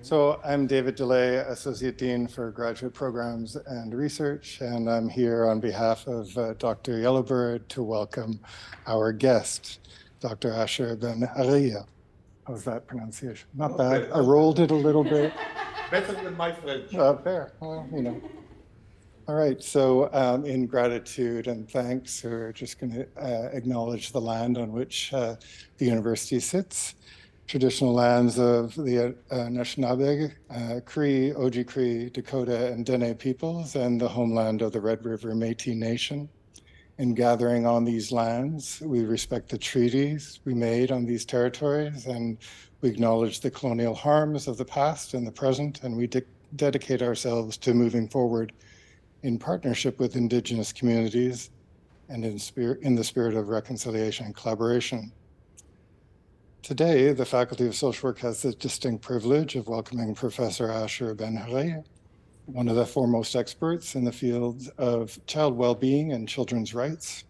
So I'm David DeLay, Associate Dean for Graduate Programs and Research, and I'm here on behalf of Dr. Yellowbird to welcome our guest, Dr. Asher Ben-Arieh. How's that pronunciation? Not bad. I rolled it a little bit. Better than my French. Fair. Well, you know. All right. So in gratitude and thanks, we're just going to acknowledge the land on which the university sits. Traditional lands of the Anishinaabe, Cree, Oji-Cree, Dakota, and Dene peoples, and the homeland of the Red River Métis Nation. In gathering on these lands, we respect the treaties we made on these territories, and we acknowledge the colonial harms of the past and the present, and we dedicate ourselves to moving forward in partnership with Indigenous communities and in the spirit of reconciliation and collaboration. Today, the Faculty of Social Work has the distinct privilege of welcoming Professor Asher Ben-Arieh, one of the foremost experts in the field of child well-being and children's rights.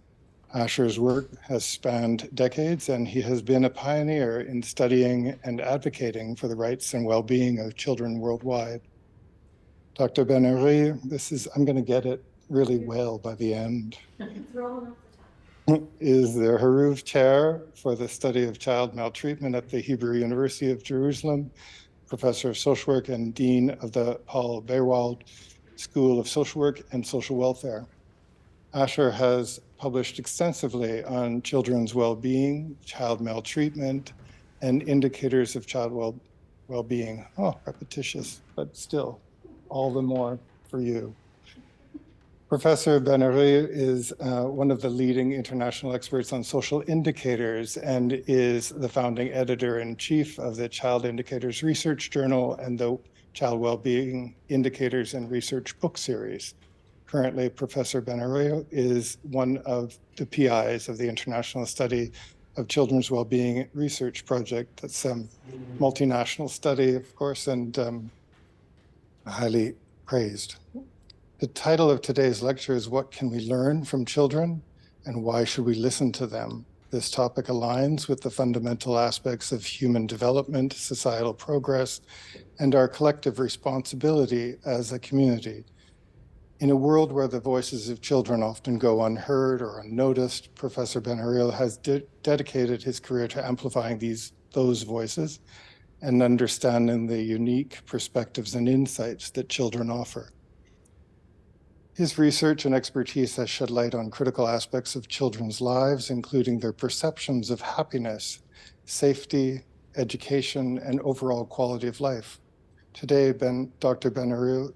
Asher's work has spanned decades, and he has been a pioneer in studying and advocating for the rights and well-being of children worldwide. Dr. Ben-Arieh, I'm going to get it really well by the end. Is the Haruv Chair for the Study of Child Maltreatment at the Hebrew University of Jerusalem, Professor of Social Work and Dean of the Paul Baywald School of Social Work and Social Welfare. Asher has published extensively on children's well-being, child maltreatment, and indicators of child well-being. Oh, repetitious, but still, all the more for you. Professor Ben-Arieh is one of the leading international experts on social indicators and is the founding editor-in-chief of the Child Indicators Research Journal and the Child Wellbeing Indicators and Research book series. Currently, Professor Ben-Arieh is one of the PIs of the International Study of Children's Wellbeing Research Project. That's a multinational study, of course, and highly praised. The title of today's lecture is What Can We Learn from Children and Why Should We Listen to Them? This topic aligns with the fundamental aspects of human development, societal progress, and our collective responsibility as a community. In a world where the voices of children often go unheard or unnoticed, Professor Ben-Arieh has dedicated his career to amplifying those voices and understanding the unique perspectives and insights that children offer. His research and expertise has shed light on critical aspects of children's lives, including their perceptions of happiness, safety, education, and overall quality of life. Today, Dr. Ben-Arieh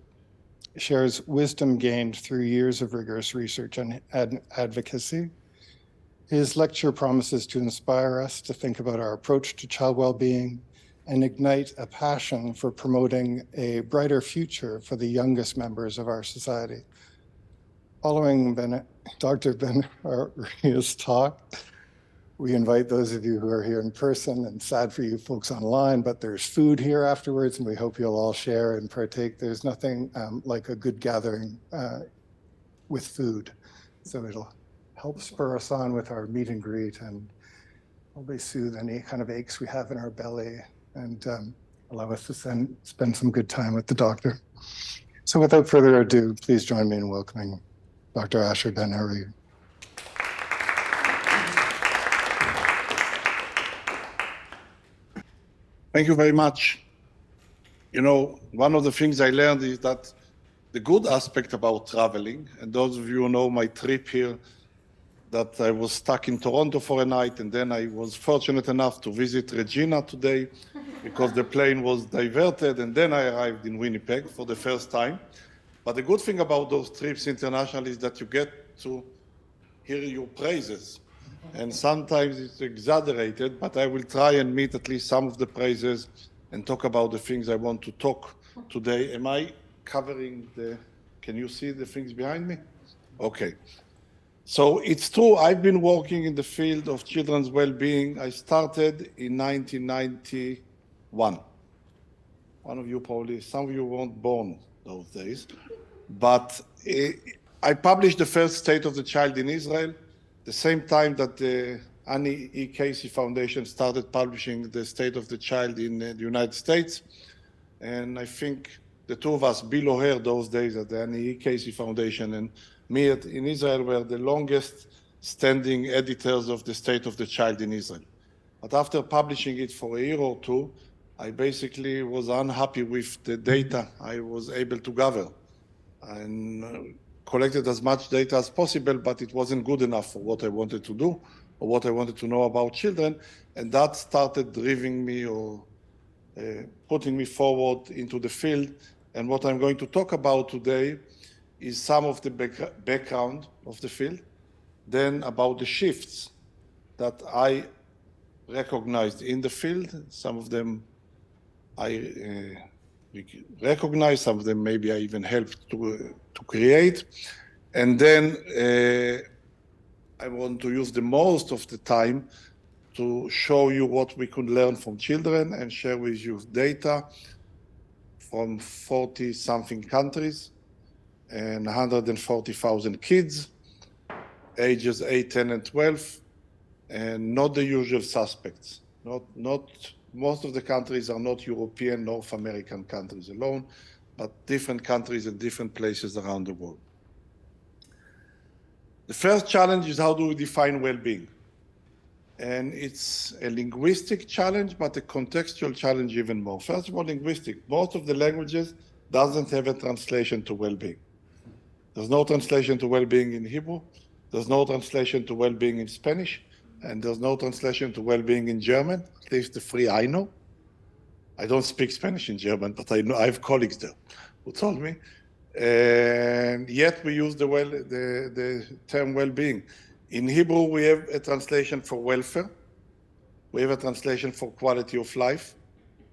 shares wisdom gained through years of rigorous research and advocacy. His lecture promises to inspire us to think about our approach to child well-being and ignite a passion for promoting a brighter future for the youngest members of our society. Following Dr. Ben-Arieh's talk, we invite those of you who are here in person, and sad for you folks online, but there's food here afterwards, and we hope you'll all share and partake. There's nothing like a good gathering with food. So it'll help spur us on with our meet and greet and probably soothe any kind of aches we have in our belly and allow us to spend some good time with the doctor. So without further ado, please join me in welcoming Dr. Asher Ben-Arieh. Thank you very much. You know, one of the things I learned is that the good aspect about traveling, and those of you who know my trip here, that I was stuck in Toronto for a night, and then I was fortunate enough to visit Regina today because the plane was diverted, and then I arrived in Winnipeg for the first time. But the good thing about those trips internationally is that you get to hear your praises. And sometimes it's exaggerated, but I will try and meet at least some of the praises and talk about the things I want to talk today. Am I covering can you see the things behind me? Okay. So it's true, I've been working in the field of children's well-being. I started in 1991. One of you probably, some of you weren't born those days. But I published the first State of the Child in Israel, the same time that the Annie E. Casey Foundation started publishing the State of the Child in the United States. And I think the two of us, Bill O'Hare those days at the Annie Casey Foundation, and me in Israel were the longest standing editors of the State of the Child in Israel. But after publishing it for a year or two, I basically was unhappy with the data I was able to gather, and collected as much data as possible, but it wasn't good enough for what I wanted to do or what I wanted to know about children. And that started driving me or putting me forward into the field. And what I'm going to talk about today is some of the background of the field, then about the shifts that I recognized in the field. Some of them I recognize, some of them maybe I even helped to create. And then I want to use the most of the time to show you what we could learn from children and share with you data from 40-something countries and 140,000 kids, ages 8, 10, and 12, and not the usual suspects. Most of the countries are not European, North American countries alone, but different countries in different places around the world. The first challenge is, how do we define well-being? And it's a linguistic challenge, but a contextual challenge even more. First of all, linguistic. Most of the languages doesn't have a translation to well-being. There's no translation to well-being in Hebrew. There's no translation to well-being in Spanish. And there's no translation to well-being in German, at least the three I know. I don't speak Spanish and German, but I know I have colleagues there who told me. And yet we use the term well-being. In Hebrew, we have a translation for welfare. We have a translation for quality of life.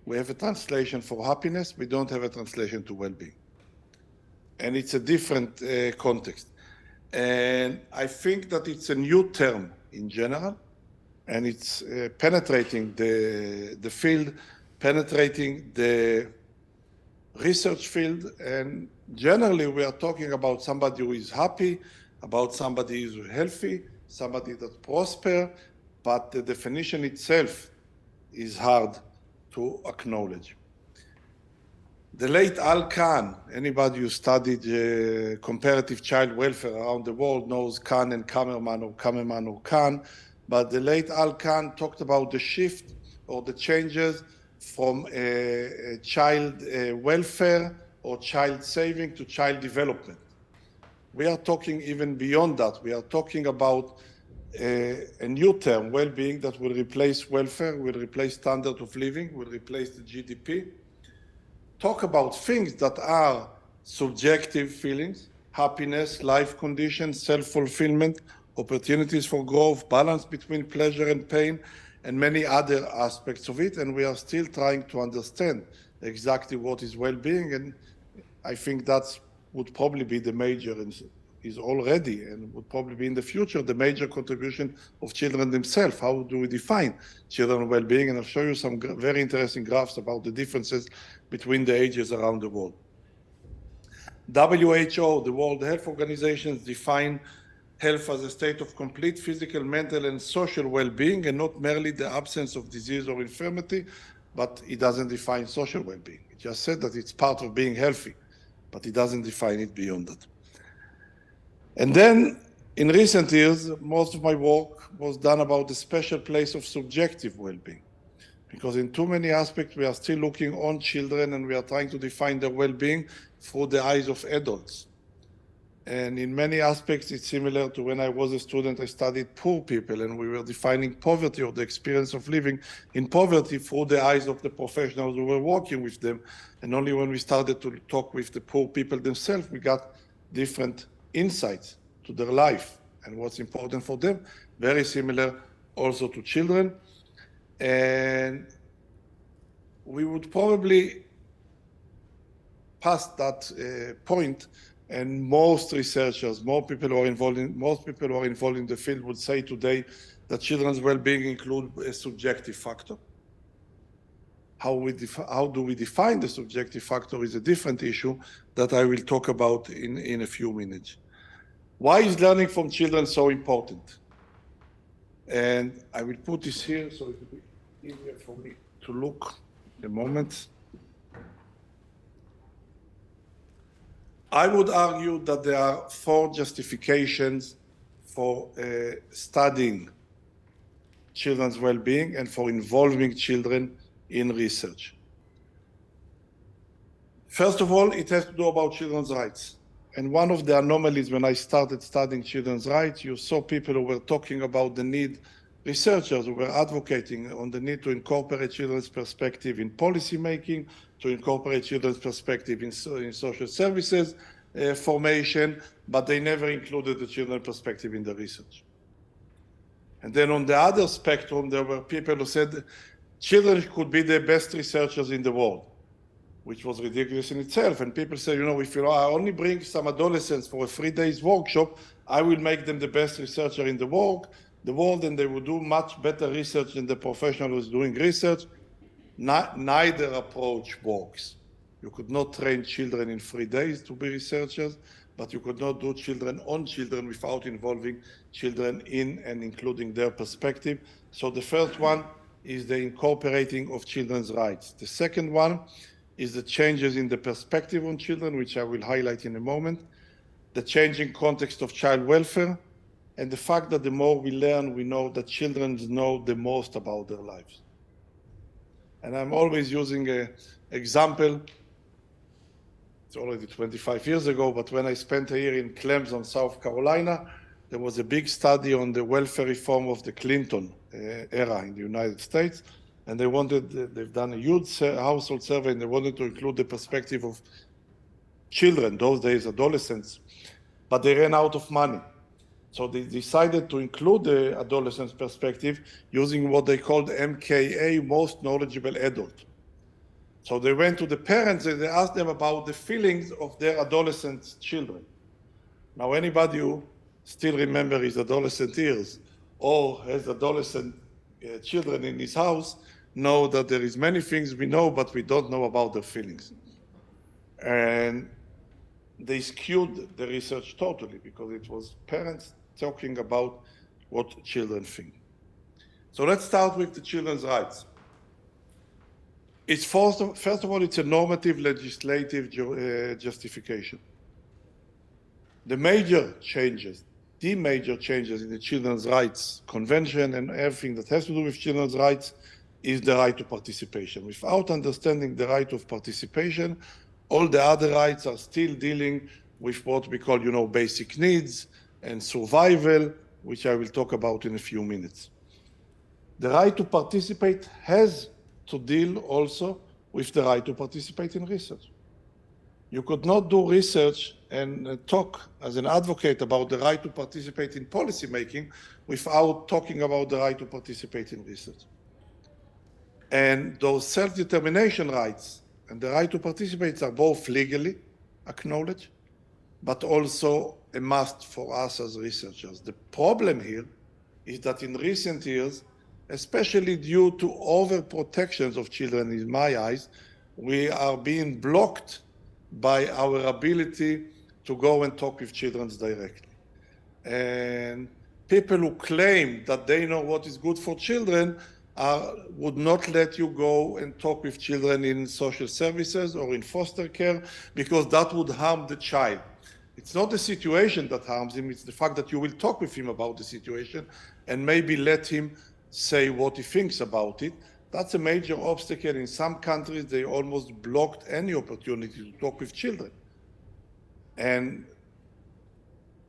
We have a translation for happiness. We don't have a translation to well-being. And it's a different context. And I think that it's a new term in general, and it's penetrating the field, penetrating the research field, and generally we are talking about somebody who is happy, about somebody who is healthy, somebody that prosper, but the definition itself is hard to acknowledge. The late Al Kahn, anybody who studied comparative child welfare around the world knows Kahn and Kammerman or Kammerman or Kahn, but the late Al Kahn talked about the shift or the changes from child welfare or child saving to child development. We are talking even beyond that. We are talking about a new term, well-being, that will replace welfare, will replace standard of living, will replace the GDP. Talk about things that are subjective feelings, happiness, life conditions, self-fulfillment, opportunities for growth, balance between pleasure and pain, and many other aspects of it. And we are still trying to understand exactly what is well-being. And I think that would probably be the major, and is already, and would probably be in the future, the major contribution of children themselves. How do we define children's well-being? And I'll show you some very interesting graphs about the differences between the ages around the world. WHO, the World Health Organization, define health as a state of complete physical, mental, and social well-being, and not merely the absence of disease or infirmity, but it doesn't define social well-being. It just said that it's part of being healthy, but it doesn't define it beyond that. And then, in recent years, most of my work was done about the special place of subjective well-being, because in too many aspects, we are still looking on children and we are trying to define their well-being through the eyes of adults. And in many aspects, it's similar to when I was a student, I studied poor people, and we were defining poverty or the experience of living in poverty through the eyes of the professionals who were working with them. And only when we started to talk with the poor people themselves, we got different insights to their life and what's important for them. Very similar also to children. And we would probably pass that point, and most researchers, most people who are involved in the field would say today that children's well-being include a subjective factor. How do we define the subjective factor is a different issue that I will talk about in a few minutes. Why is learning from children so important? And I will put this here so it will be easier for me to look a moment. I would argue that there are 4 justifications for studying children's well-being and for involving children in research. First of all, it has to do about children's rights. And one of the anomalies when I started studying children's rights, you saw people who were talking about the need, researchers who were advocating on the need to incorporate children's perspective in policy making, to incorporate children's perspective in social services formation, but they never included the children's perspective in the research. And then on the other spectrum, there were people who said children could be the best researchers in the world, which was ridiculous in itself. And people say, if I only bring some adolescents for a 3 days workshop, I will make them the best researcher in the world, and they will do much better research than the professional who's doing research. Neither approach works. You could not train children in 3 days to be researchers, but you could not do children on children without involving children in and including their perspective. So the first one is the incorporating of children's rights. The second one is the changes in the perspective on children, which I will highlight in a moment, the changing context of child welfare, and the fact that the more we learn, we know that children know the most about their lives. And I'm always using an example. It's already 25 years ago, but when I spent a year in Clemson, South Carolina, there was a big study on the welfare reform of the Clinton era in the United States. And they've done a huge household survey, and they wanted to include the perspective of children, those days adolescents, but they ran out of money. So they decided to include the adolescent's perspective using what they called MKA, most knowledgeable adult. So they went to the parents and they asked them about the feelings of their adolescent children. Now, anybody who still remembers his adolescent years or has adolescent children in his house know that there is many things we know, but we don't know about their feelings. And they skewed the research totally because it was parents talking about what children think. So let's start with the children's rights. It's first of all, it's a normative legislative justification. The major changes in the Children's Rights Convention and everything that has to do with children's rights is the right to participation. Without understanding the right of participation, all the other rights are still dealing with what we call, basic needs and survival, which I will talk about in a few minutes. The right to participate has to deal also with the right to participate in research. You could not do research and talk as an advocate about the right to participate in policy making without talking about the right to participate in research. And those self-determination rights and the right to participate are both legally acknowledged, but also a must for us as researchers. The problem here is that in recent years, especially due to overprotections of children, in my eyes, we are being blocked by our ability to go and talk with children directly. And people who claim that they know what is good for children would not let you go and talk with children in social services or in foster care because that would harm the child. It's not the situation that harms him, it's the fact that you will talk with him about the situation and maybe let him say what he thinks about it. That's a major obstacle. In some countries, they almost blocked any opportunity to talk with children. And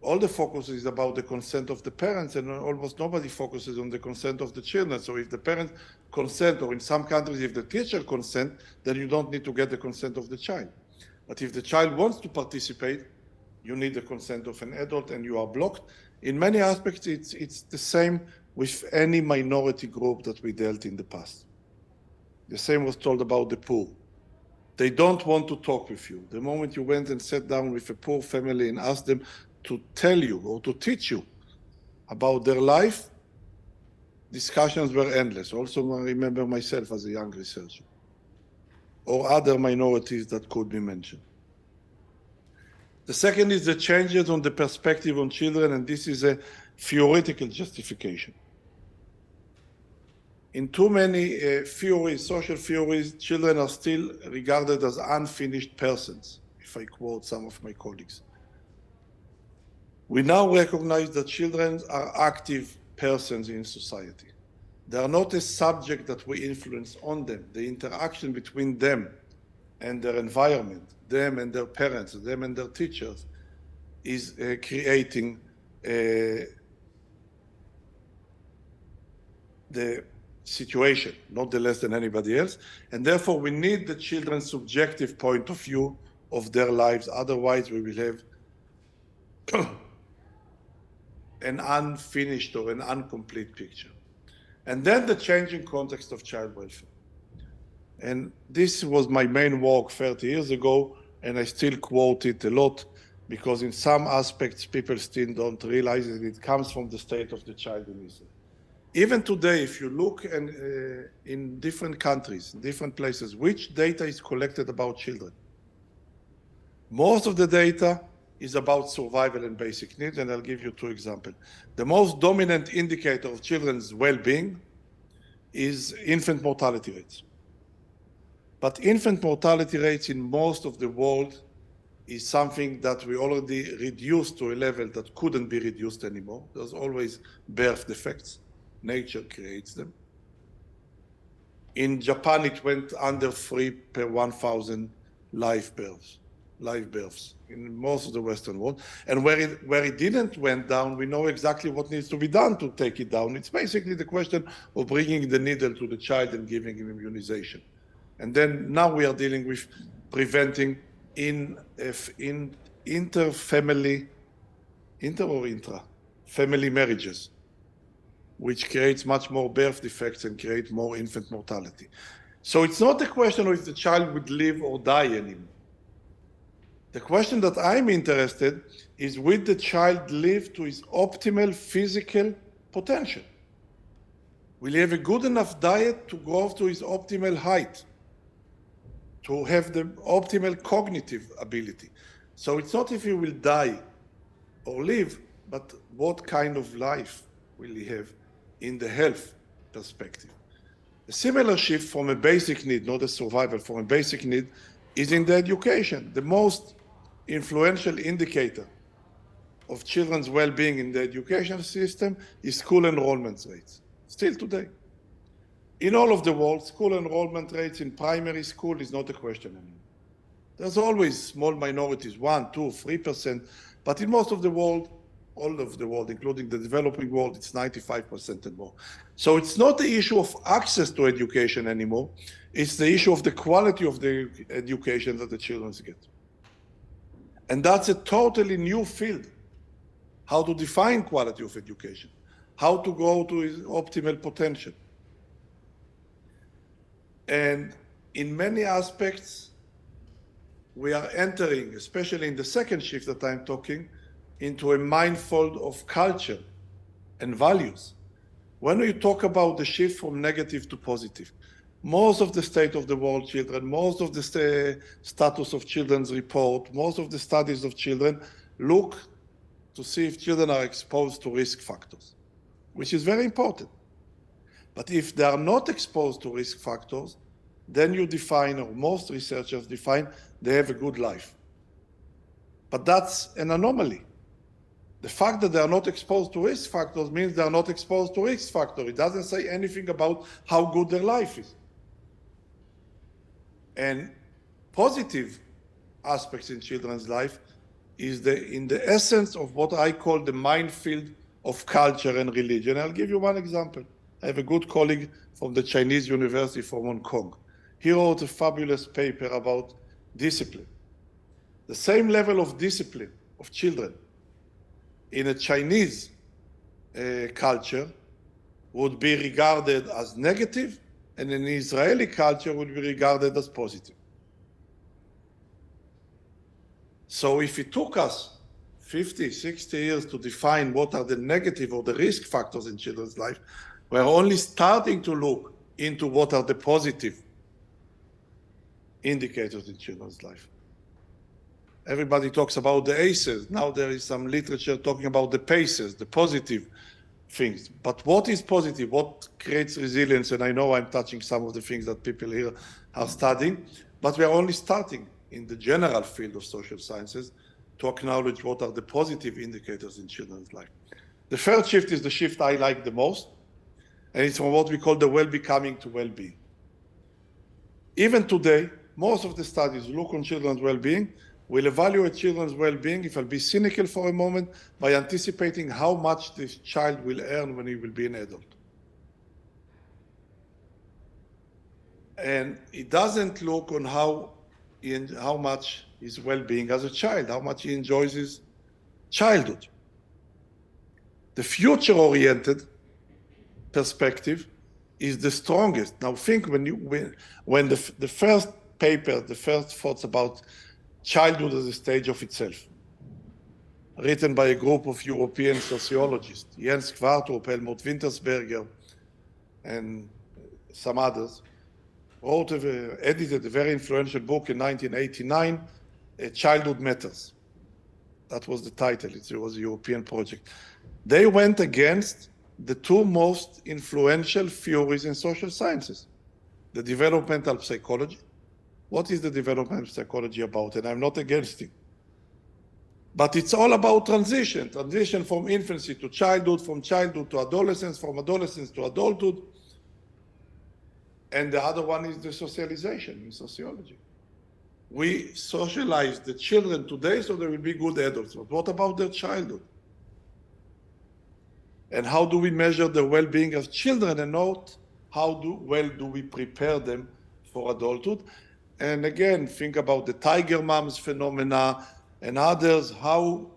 all the focus is about the consent of the parents, and almost nobody focuses on the consent of the children. So if the parents consent, or in some countries, if the teacher consent, then you don't need to get the consent of the child. But if the child wants to participate, you need the consent of an adult, and you are blocked. In many aspects, it's the same with any minority group that we dealt in the past. The same was told about the poor. They don't want to talk with you. The moment you went and sat down with a poor family and asked them to tell you or to teach you about their life, discussions were endless. Also, I remember myself as a young researcher, or other minorities that could be mentioned. The second is the changes on the perspective on children, and this is a theoretical justification. In too many theories, social theories, children are still regarded as unfinished persons. if I quote some of my colleagues. We now recognize that children are active persons in society. They are not a subject that we influence on them. The interaction between them and their environment, them and their parents, them and their teachers, is creating the situation, not the less than anybody else. And therefore, we need the children's subjective point of view of their lives. Otherwise, we will have an unfinished or an incomplete picture. And then the changing context of child welfare. And this was my main work 30 years ago, and I still quote it a lot, because in some aspects, people still don't realize that it comes from the state of the child in Israel. Even today, if you look in different countries, in different places, which data is collected about children? Most of the data is about survival and basic needs, and I'll give you 2 examples. The most dominant indicator of children's well-being is infant mortality rates. But infant mortality rates in most of the world is something that we already reduced to a level that couldn't be reduced anymore. There's always birth defects. Nature creates them. In Japan, it went under 3 per 1,000 live births in most of the Western world. And where it didn't went down, we know exactly what needs to be done to take it down. It's basically the question of bringing the needle to the child and giving him immunization. And then now we are dealing with preventing inter-family marriages, which creates much more birth defects and create more infant mortality. So it's not a question of if the child would live or die anymore. The question that I'm interested is, will the child live to his optimal physical potential? Will he have a good enough diet to grow to his optimal height, to have the optimal cognitive ability? So it's not if he will die or live, but what kind of life will he have in the health perspective. A similar shift from a basic need, not a survival, from a basic need, is in the education. The most influential indicator of children's well-being in the education system is school enrollment rates, still today. In all of the world, school enrollment rates in primary school is not a question anymore. There's always small minorities, 1, 2, 3%, but in most of the world, all of the world, including the developing world, it's 95% and more. So it's not the issue of access to education anymore, it's the issue of the quality of the education that the children get. And that's a totally new field, how to define quality of education, how to go to its optimal potential. And in many aspects, we are entering, especially in the second shift that I'm talking, into a minefield of culture and values. When we talk about the shift from negative to positive, most of the state of the world children, most of the status of children's report, most of the studies of children look to see if children are exposed to risk factors, which is very important. But if they are not exposed to risk factors, then you define, or most researchers define, they have a good life. But that's an anomaly. The fact that they are not exposed to risk factors means they are not exposed to risk factors. It doesn't say anything about how good their life is. And positive aspects in children's life is in the essence of what I call the minefield of culture and religion. I'll give you one example. I have a good colleague from the Chinese University from Hong Kong. He wrote a fabulous paper about discipline. The same level of discipline of children in a Chinese culture would be regarded as negative, and in Israeli culture would be regarded as positive. So if it took us 50, 60 years to define what are the negative or the risk factors in children's life, we're only starting to look into what are the positive indicators in children's life. Everybody talks about the ACEs. Now there is some literature talking about the PACEs, the positive things. But what is positive? What creates resilience? And I know I'm touching some of the things that people here are studying, but we are only starting. in the general field of social sciences to acknowledge what are the positive indicators in children's life. The first shift is the shift I like the most, and it's from what we call the well-becoming to well-being. Even today, most of the studies look on children's well-being, will evaluate children's well-being, if I'll be cynical for a moment, by anticipating how much this child will earn when he will be an adult. And it doesn't look on how much his well-being as a child, how much he enjoys his childhood. The future-oriented perspective is the strongest. Now think when the first paper, the first thoughts about childhood as a stage of itself, written by a group of European sociologists, Jens Kvartrup, Helmut Wintersberger, and some others, edited a very influential book in 1989, Childhood Matters. That was the title. It was a European project. They went against the two most influential theories in social sciences, the developmental psychology. What is the developmental psychology about? And I'm not against it. But it's all about transition from infancy to childhood, from childhood to adolescence, from adolescence to adulthood. And the other one is the socialization in sociology. We socialize the children today so they will be good adults. But what about their childhood? And how do we measure the well-being of children and not how well do we prepare them for adulthood? And again, think about the tiger moms phenomena and others. How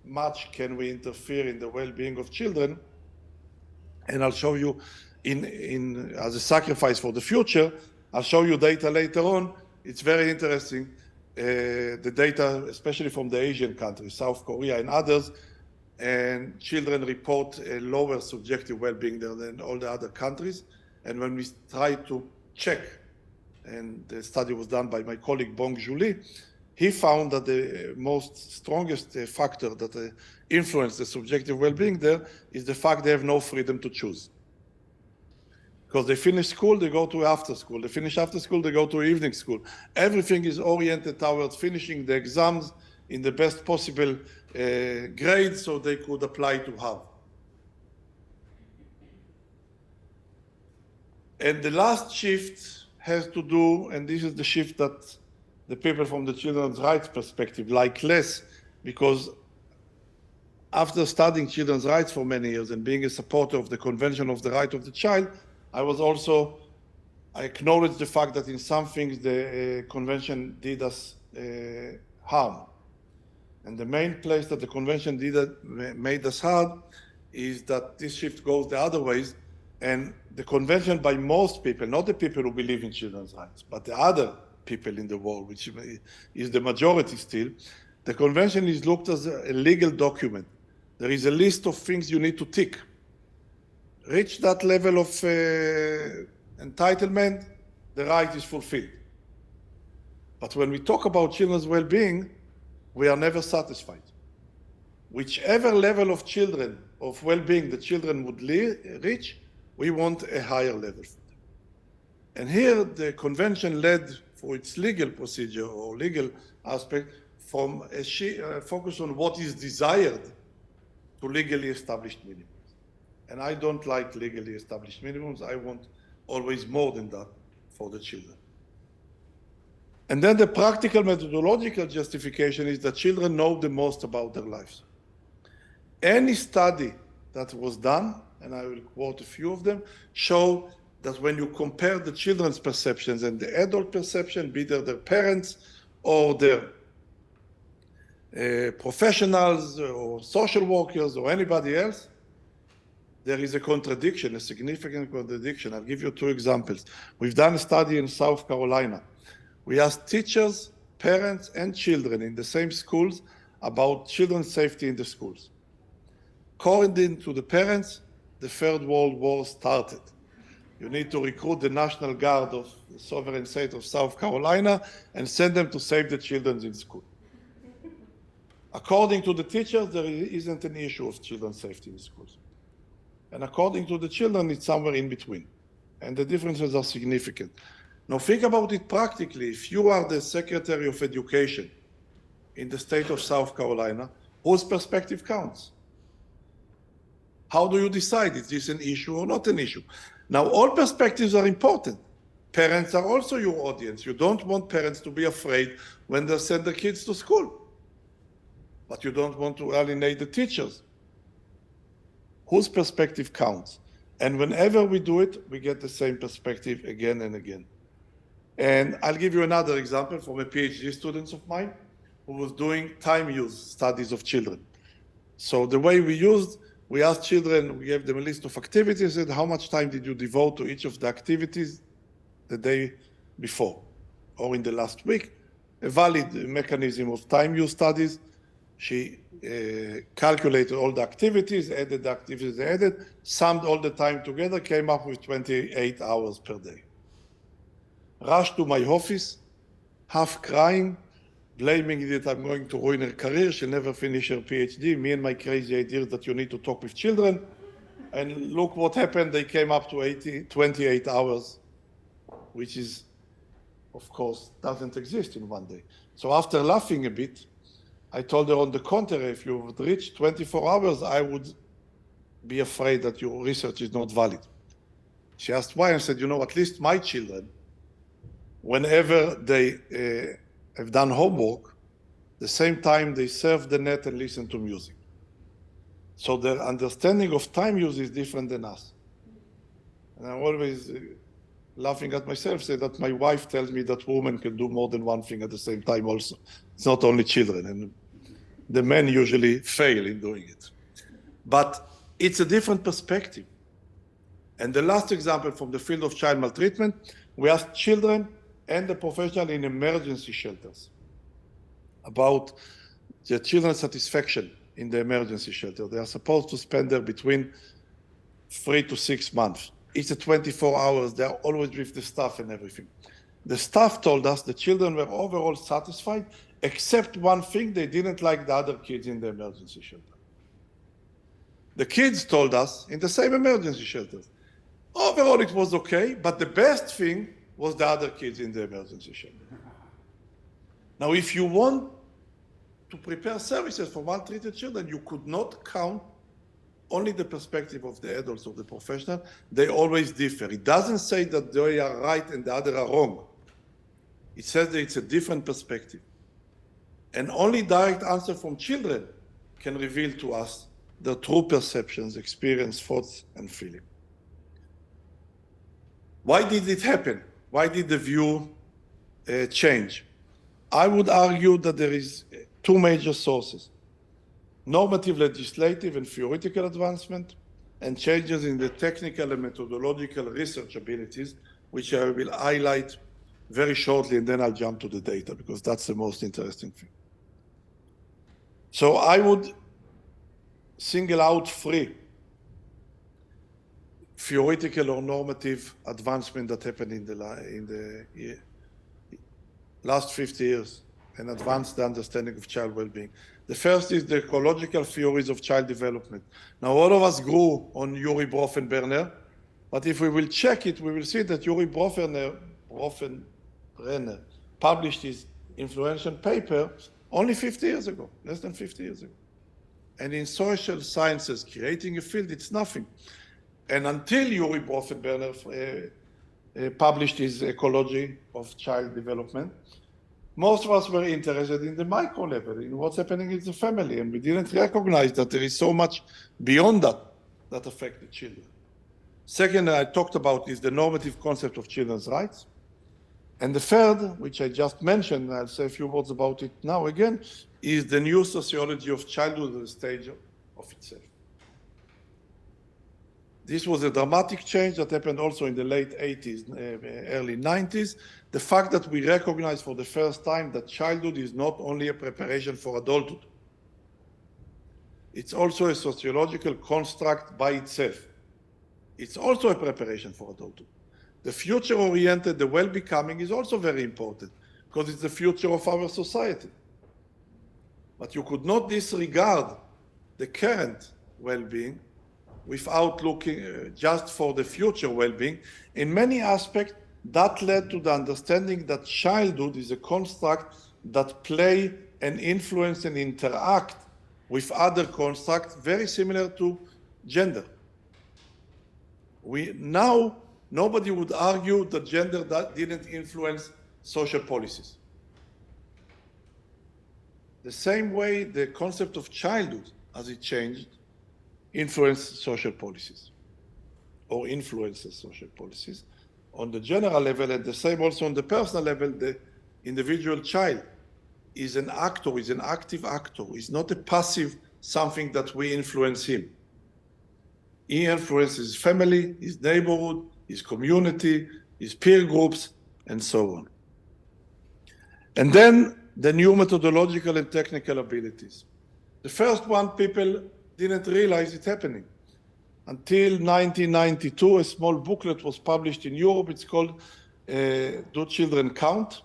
much can we interfere in the well-being of children? And I'll show you as a sacrifice for the future, I'll show you data later on. It's very interesting, the data, especially from the Asian countries, South Korea and others, and children report a lower subjective well-being there than all the other countries. And when we try to check, and the study was done by my colleague Bong Julie, he found that the strongest factor that influences the subjective well-being there is the fact they have no freedom to choose. Because they finish school, they go to after school. They finish after school, they go to evening school. Everything is oriented towards finishing the exams in the best possible grades so they could apply to Harvard. And the last shift has to do, and this is the shift that the people from the children's rights perspective like less, because after studying children's rights for many years and being a supporter of the Convention of the Right of the Child, I acknowledge the fact that in some things the convention did us harm. And the main place that the convention made us harm is that this shift goes the other ways. And the convention, by most people, not the people who believe in children's rights, but the other people in the world, which is the majority still, the convention is looked as a legal document. There is a list of things you need to tick. Reach that level of entitlement, the right is fulfilled. But when we talk about children's well-being, we are never satisfied. Whichever level of well-being the children would reach, we want a higher level for them. And here the convention led for its legal procedure or legal aspect from a focus on what is desired to legally established minimums. And I don't like legally established minimums. I want always more than that for the children. And then the practical methodological justification is that children know the most about their lives. Any study that was done, and I will quote a few of them, show that when you compare the children's perceptions and the adult perception, be they their parents or their professionals or social workers or anybody else, there is a contradiction, a significant contradiction. I'll give you two examples. We've done a study in South Carolina. We asked teachers, parents, and children in the same schools about children's safety in the schools. According to the parents, the Third World War started. You need to recruit the National Guard of the sovereign state of South Carolina and send them to save the children in school. According to the teachers, there isn't an issue of children's safety in schools. And according to the children, it's somewhere in between. And the differences are significant. Now think about it practically. If you are the Secretary of Education in the state of South Carolina, whose perspective counts? How do you decide is this an issue or not an issue? Now, all perspectives are important. Parents are also your audience. You don't want parents to be afraid when they send their kids to school. But you don't want to alienate the teachers. Whose perspective counts? And whenever we do it, we get the same perspective again and again. And I'll give you another example from a PhD student of mine who was doing time use studies of children. So the way we asked children, we gave them a list of activities, and how much time did you devote to each of the activities the day before or in the last week? A valid mechanism of time use studies. She calculated all the activities, added the activities added, summed all the time together, came up with 28 hours per day. Rushed to my office, half crying, blaming that I'm going to ruin her career. She'll never finish her PhD. Me and my crazy idea that you need to talk with children. And look what happened. They came up to 28 hours, which is, of course, doesn't exist in one day. So after laughing a bit, I told her, on the contrary, if you would reach 24 hours, I would be afraid that your research is not valid. She asked why. I said, you know, at least my children, whenever they have done homework, the same time they surf the net and listen to music. So their understanding of time use is different than us. And I'm always laughing at myself, say that my wife tells me that women can do more than one thing at the same time also. It's not only children, and the men usually fail in doing it. But it's a different perspective. And the last example from the field of child maltreatment, we asked children and the professional in emergency shelters about the children's satisfaction in the emergency shelter. They are supposed to spend there between 3 to 6 months. It's a 24 hours. They are always with the staff and everything. The staff told us the children were overall satisfied, except one thing: they didn't like the other kids in the emergency shelter. The kids told us in the same emergency shelters, overall it was okay, but the best thing was the other kids in the emergency shelter. Now, if you want to prepare services for maltreated children, you could not count only the perspective of the adults or the professional. They always differ. It doesn't say that they are right and the other are wrong. It says that it's a different perspective. And only direct answer from children can reveal to us their true perceptions, experience, thoughts, and feelings. Why did it happen? Why did the view change? I would argue that there is two major sources: normative, legislative, and theoretical advancement, and changes in the technical and methodological research abilities, which I will highlight very shortly, and then I'll jump to the data, because that's the most interesting thing. So I would single out three theoretical or normative advancement that happened in the last 50 years and advanced the understanding of child well-being. The first is the ecological theories of child development. Now, all of us grew on Uri Bronfenbrenner, but if we will check it, we will see that Uri Bronfenbrenner published his influential paper only 50 years ago, less than 50 years ago. And in social sciences, creating a field, it's nothing. And until Uri Bronfenbrenner published his ecology of child development, most of us were interested in the micro level, in what's happening in the family, and we didn't recognize that there is so much beyond that affected children. Second, I talked about is the normative concept of children's rights. And the third, which I just mentioned, I'll say a few words about it now again, is the new sociology of childhood at the stage of itself. This was a dramatic change that happened also in the late 80s, early 90s. The fact that we recognize for the first time that childhood is not only a preparation for adulthood. It's also a sociological construct by itself. It's also a preparation for adulthood. The future-oriented, the well-becoming is also very important because it's the future of our society. But you could not disregard the current well-being without looking just for the future well-being. In many aspects, That led to the understanding that childhood is a construct that play and influence and interact with other constructs very similar to gender. Now, nobody would argue that gender didn't influence social policies. The same way the concept of childhood, as it changed, influenced social policies or influences social policies on the general level, and the same also on the personal level. The individual child is an actor, is an active actor, is not a passive something that we influence him. He influences his family, his neighborhood, his community, his peer groups, and so on. And then the new methodological and technical abilities. The first one, people didn't realize it happening. Until 1992, a small booklet was published in Europe. It's called Do Children Count?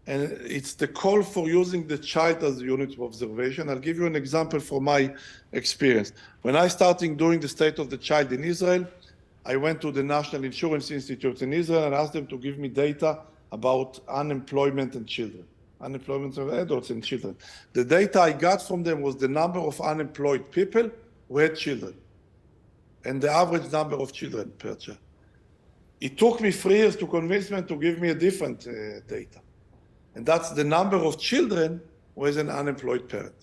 And it's the call for using the child as a unit of observation. I'll give you an example from my experience. When I started doing the state of the child in Israel, I went to the National Insurance Institute in Israel and asked them to give me data about unemployment and children, unemployment of adults and children. The data I got from them was the number of unemployed people who had children and the average number of children per child. It took me 3 years to convince them to give me a different data. And that's the number of children who has an unemployed parent.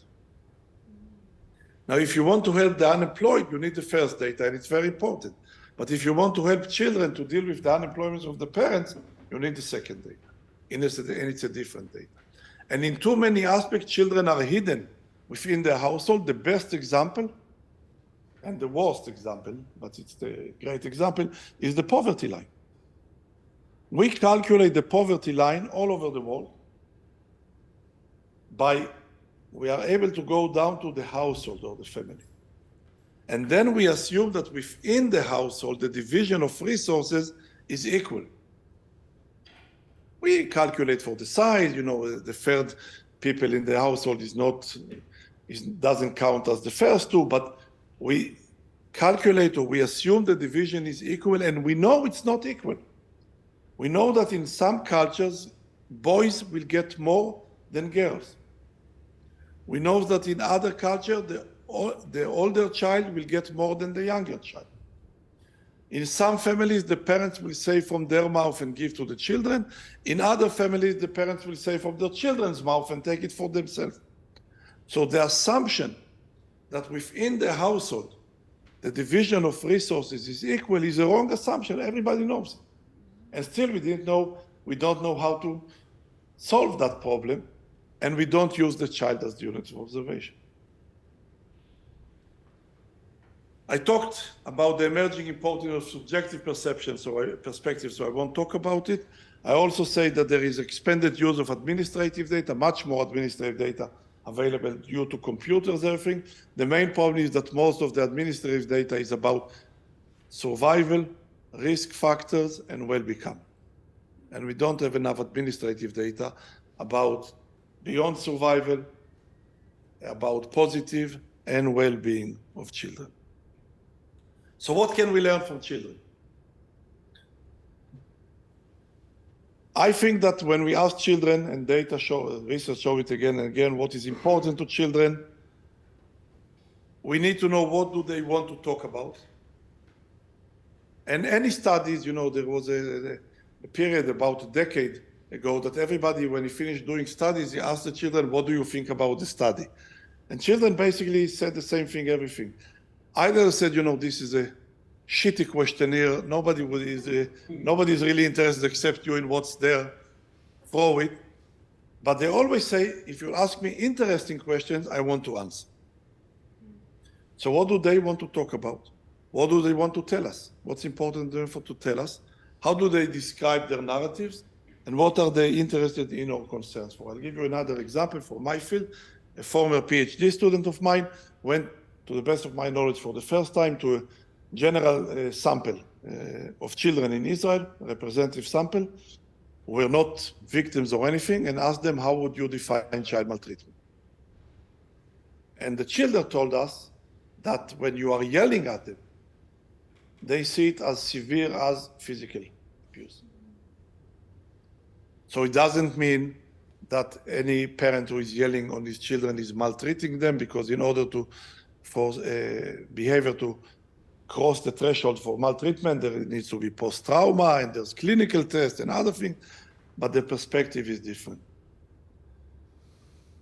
Now, if you want to help the unemployed, you need the first data, and it's very important. But if you want to help children to deal with the unemployment of the parents, you need the second data. And it's a different data. And in too many aspects, children are hidden within their household. The best example, and the worst example, but it's the great example, is the poverty line. We calculate the poverty line all over the world. We are able to go down to the household or the family. And then we assume that within the household, the division of resources is equal. We calculate for the size, the third people in the household doesn't count as the first two, but we calculate or we assume the division is equal, and we know it's not equal. We know that in some cultures, boys will get more than girls. We know that in other cultures, the older child will get more than the younger child. In some families, the parents will save from their mouth and give to the children. In other families, the parents will save from their children's mouth and take it for themselves. So the assumption that within the household, the division of resources is equal is a wrong assumption. Everybody knows it. And still we don't know how to solve that problem, and we don't use the child as the unit of observation. I talked about the emerging importance of subjective perception, perspective, so I won't talk about it. I also say that there is expanded use of administrative data, much more administrative data available due to computers, everything. The main problem is that most of the administrative data is about survival, risk factors, and well-become. And we don't have enough administrative data about beyond survival, about positive and well-being of children. So what can we learn from children? I think that when we ask children, and research show it again and again, what is important to children, we need to know what do they want to talk about. And any studies, there was a period about a decade ago that everybody, when he finished doing studies, he asked the children, what do you think about the study? And children basically said the same thing, everything. Either said, this is a shitty questionnaire, nobody's really interested except you in what's there, throw it. But they always say, if you ask me interesting questions, I want to answer. So what do they want to talk about? What do they want to tell us? What's important therefore to tell us? How do they describe their narratives? And what are they interested in or concerns for? I'll give you another example from my field. A former PhD student of mine went, to the best of my knowledge, for the first time to a general sample of children in Israel, a representative sample, who were not victims or anything, and asked them, how would you define child maltreatment? And the children told us that when you are yelling at them, they see it as severe as physical abuse. So it doesn't mean that any parent who is yelling on his children is maltreating them, because in order for behavior to cross the threshold for maltreatment, there needs to be post-trauma, and there's clinical tests and other things, but the perspective is different.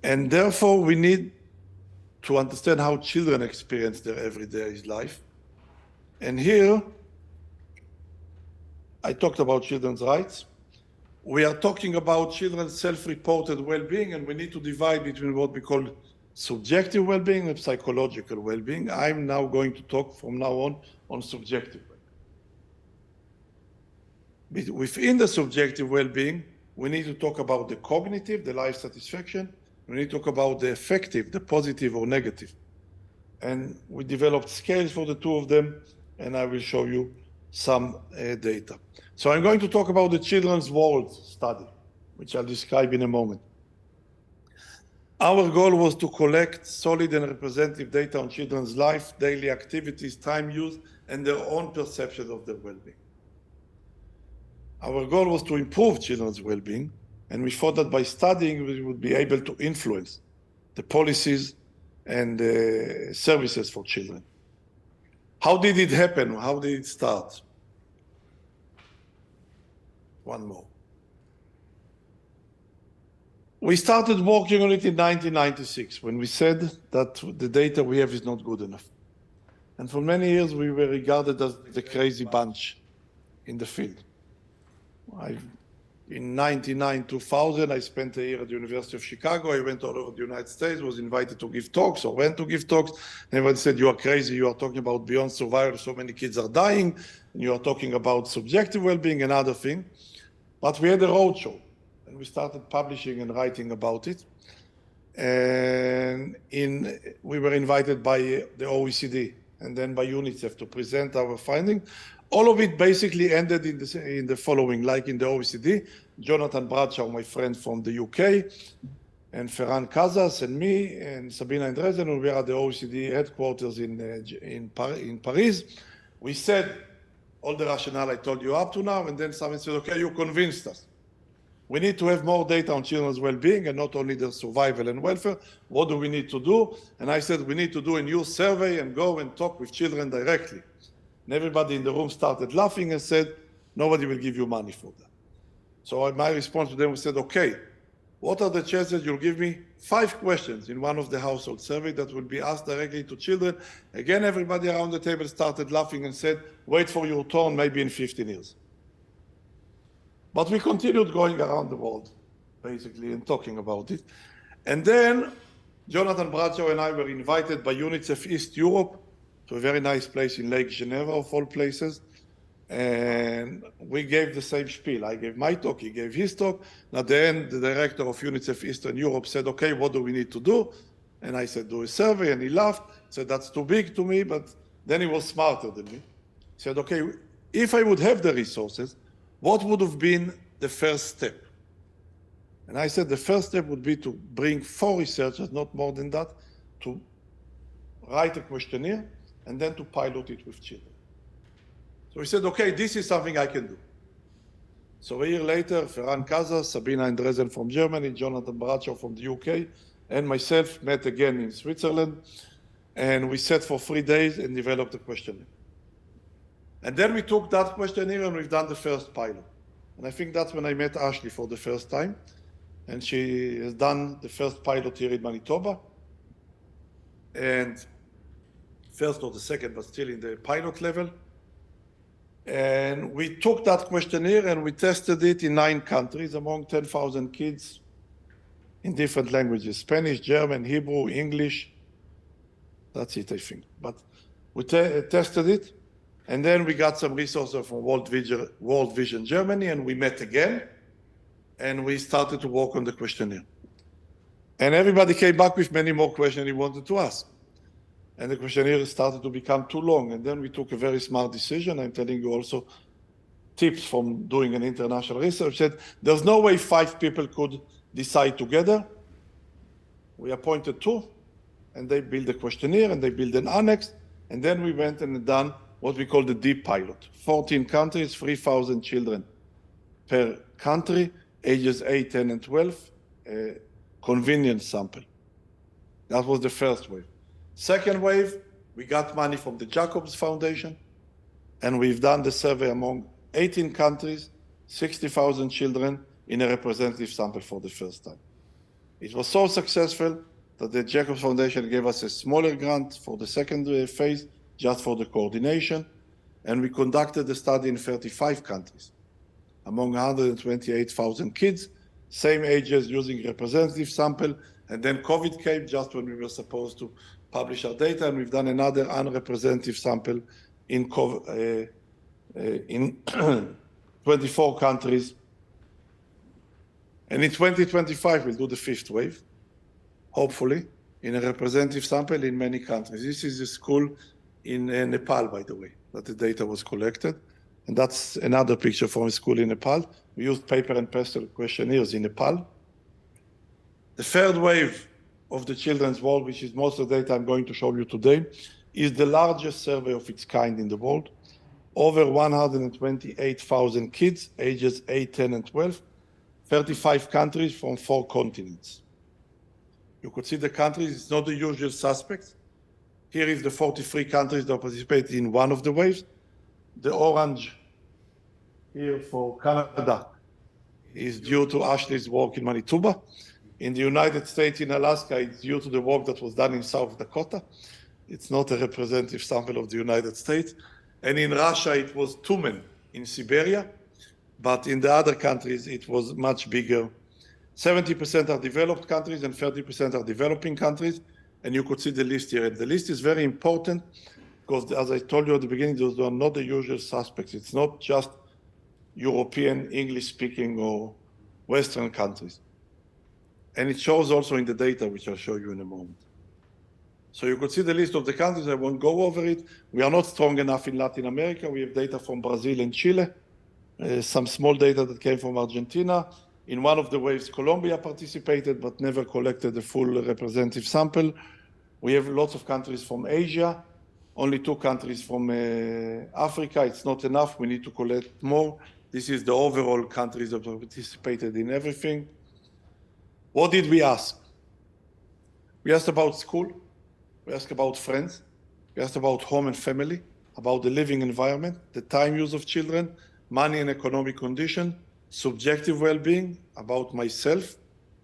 And therefore, we need to understand how children experience their everyday life. And here, I talked about children's rights. We are talking about children's self-reported well-being, and we need to divide between what we call subjective well-being and psychological well-being. I'm now going to talk from now on subjective well-being. Within the subjective well-being, we need to talk about the cognitive, the life satisfaction. We need to talk about the affective, the positive or negative. And we developed scales for the two of them, and I will show you some data. So I'm going to talk about the Children's World study, which I'll describe in a moment. Our goal was to collect solid and representative data on children's life, daily activities, time use, and their own perception of their well-being. Our goal was to improve children's well-being, and we thought that by studying, we would be able to influence the policies and services for children. How did it happen? How did it start? One more. We started working on it in 1996 when we said that the data we have is not good enough. And for many years, we were regarded as the crazy bunch in the field. In 99, 2000, I spent a year at the University of Chicago. I went all over the United States, was invited to give talks or went to give talks. And everybody said, you are crazy. You are talking about beyond survival. So many kids are dying. And you are talking about subjective well-being and other things. But we had a roadshow, and we started publishing and writing about it. And we were invited by the OECD and then by UNICEF to present our findings. All of it basically ended in the following, like in the OECD, Jonathan Bradshaw, my friend from the UK, and Ferran Casas and me, and Sabina Andresen, we were at the OECD headquarters in Paris. We said all the rationale I told you up to now, and then someone said, okay, you convinced us. We need to have more data on children's well-being and not only their survival and welfare. What do we need to do? And I said, we need to do a new survey and go and talk with children directly. And everybody in the room started laughing and said, nobody will give you money for that. So my response to them was said, okay, what are the chances you'll give me 5 questions in one of the household survey that will be asked directly to children? Again, everybody around the table started laughing and said, wait for your turn, maybe in 15 years. But we continued going around the world, basically, and talking about it. And then Jonathan Bradshaw and I were invited by UNICEF East Europe to a very nice place in Lake Geneva, of all places. And we gave the same spiel. I gave my talk, he gave his talk. And at the end, the director of UNICEF Eastern Europe said, okay, what do we need to do? And I said, do a survey, and he laughed, said, that's too big to me, but then he was smarter than me. He said, okay, if I would have the resources, what would have been the first step? And I said, the first step would be to bring 4 researchers, not more than that, to write a questionnaire, and then to pilot it with children. So we said, okay, this is something I can do. So a year later, Ferran Casas, Sabina Andresen from Germany, Jonathan Bradshaw from the UK, and myself met again in Switzerland. And we sat for 3 days and developed a questionnaire. And then we took that questionnaire and we've done the first pilot. And I think that's when I met Ashley for the first time. And she has done the first pilot here in Manitoba. And first or the second, but still in the pilot level. And we took that questionnaire and we tested it in 9 countries among 10,000 kids in different languages, Spanish, German, Hebrew, English. That's it, I think. But we tested it. And then we got some resources from World Vision Germany, and we met again. And we started to work on the questionnaire. And everybody came back with many more questions he wanted to ask. And the questionnaire started to become too long. And then we took a very smart decision. I'm telling you also tips from doing an international research. That there's no way 5 people could decide together. We appointed 2, and they built a questionnaire, and they built an annex. And then we went and done what we call the deep pilot. 14 countries, 3,000 children per country, ages 8, 10, and 12, convenience sample. That was the first wave. Second wave, we got money from the Jacobs Foundation, and we've done the survey among 18 countries, 60,000 children in a representative sample for the first time. It was so successful that the Jacobs Foundation gave us a smaller grant for the second phase, just for the coordination, and we conducted the study in 35 countries, among 128,000 kids, same ages, using representative sample, and then COVID came just when we were supposed to publish our data, and we've done another unrepresentative sample in 24 countries. And in 2025, we'll do the fifth wave, hopefully, in a representative sample in many countries. This is a school in Nepal, by the way, that the data was collected. And that's another picture from a school in Nepal. We used paper and pencil questionnaires in Nepal. The third wave of the Children's World, which is most of the data I'm going to show you today, is the largest survey of its kind in the world. Over 128,000 kids, ages 8, 10, and 12, 35 countries from 4 continents. You could see the countries, it's not the usual suspects. Here is the 43 countries that participated in one of the waves. The orange here for Canada is due to Ashley's work in Manitoba. In the United States, in Alaska, it's due to the work that was done in South Dakota. It's not a representative sample of the United States. And in Russia, it was 2 men in Siberia. But in the other countries, it was much bigger. 70% are developed countries and 30% are developing countries. And you could see the list here. And the list is very important because, as I told you at the beginning, those are not the usual suspects. It's not just European, English-speaking, or Western countries. And it shows also in the data, which I'll show you in a moment. So you could see the list of the countries. I won't go over it. We are not strong enough in Latin America. We have data from Brazil and Chile, some small data that came from Argentina. In one of the waves, Colombia participated, but never collected a full representative sample. We have lots of countries from Asia, only 2 countries from Africa. It's not enough. We need to collect more. This is the overall countries that participated in everything. What did we ask? We asked about school. We asked about friends. We asked about home and family, about the living environment, the time use of children, money and economic condition, subjective well-being, about myself,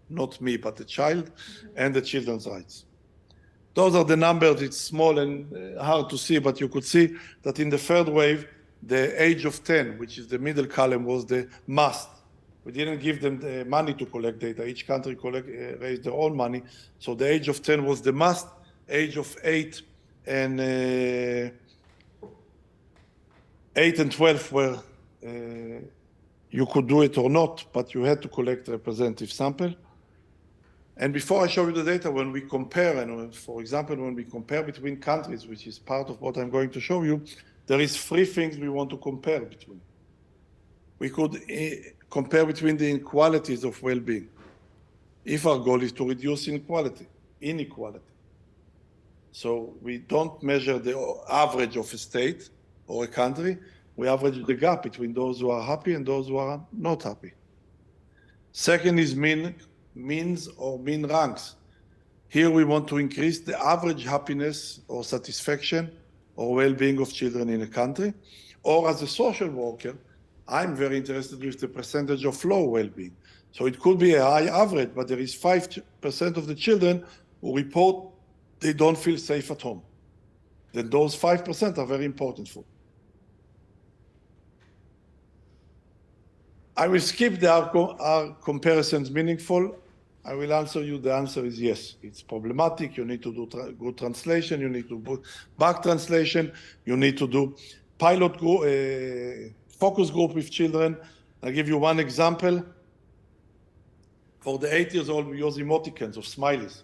not me, but the child, and the children's rights. Those are the numbers. It's small and hard to see, but you could see that in the third wave, the age of 10, which is the middle column, was the must. We didn't give them the money to collect data. Each country raised their own money. So the age of 10 was the must. Age of 8 and 12 were, you could do it or not, but you had to collect a representative sample. And before I show you the data, when we compare, and for example, when we compare between countries, which is part of what I'm going to show you, there is 3 things we want to compare between. We could compare between the inequalities of well-being, if our goal is to reduce inequality. So we don't measure the average of a state or a country. We average the gap between those who are happy and those who are not happy. Second is means or mean ranks. Here we want to increase the average happiness or satisfaction or well-being of children in a country. Or as a social worker, I'm very interested with the percentage of low well-being. So it could be a high average, but there is 5% of the children who report they don't feel safe at home. Then those 5% are very important for. I will skip are comparisons meaningful? I will answer you, the answer is yes. It's problematic. You need to do good translation. You need to do back translation. You need to do pilot group, focus group with children. I'll give you one example. For the 8 years old, we use emoticons of smileys.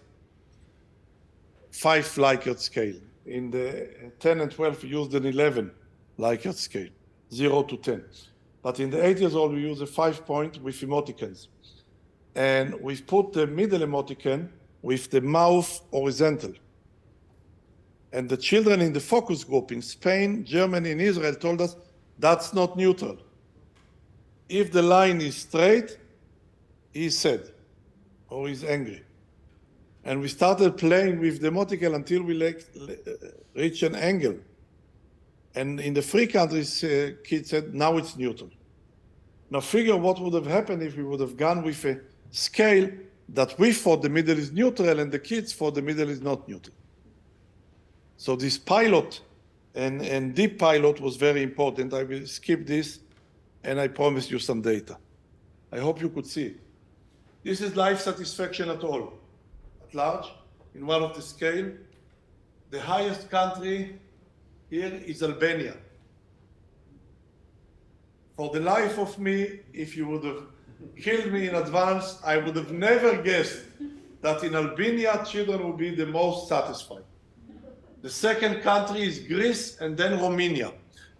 5 Likert scale. In the 10 and 12, we used an 11 Likert scale, 0 to 10. But in the 8 years old, we use a 5-point with emoticons. And we've put the middle emoticon with the mouth horizontal. And the children in the focus group in Spain, Germany, and Israel told us that's not neutral. If the line is straight, he's sad or he's angry. And we started playing with the emoticon until we reached an angle. And in the free countries, kids said, now it's neutral. Now figure what would have happened if we would have gone with a scale that we thought the middle is neutral and the kids thought the middle is not neutral. So this pilot and deep pilot was very important. I will skip this and I promise you some data. I hope you could see it. This is life satisfaction at all, at large, in one of the scale. The highest country here is Albania. For the life of me, if you would have killed me in advance, I would have never guessed that in Albania, children will be the most satisfied. The second country is Greece and then Romania.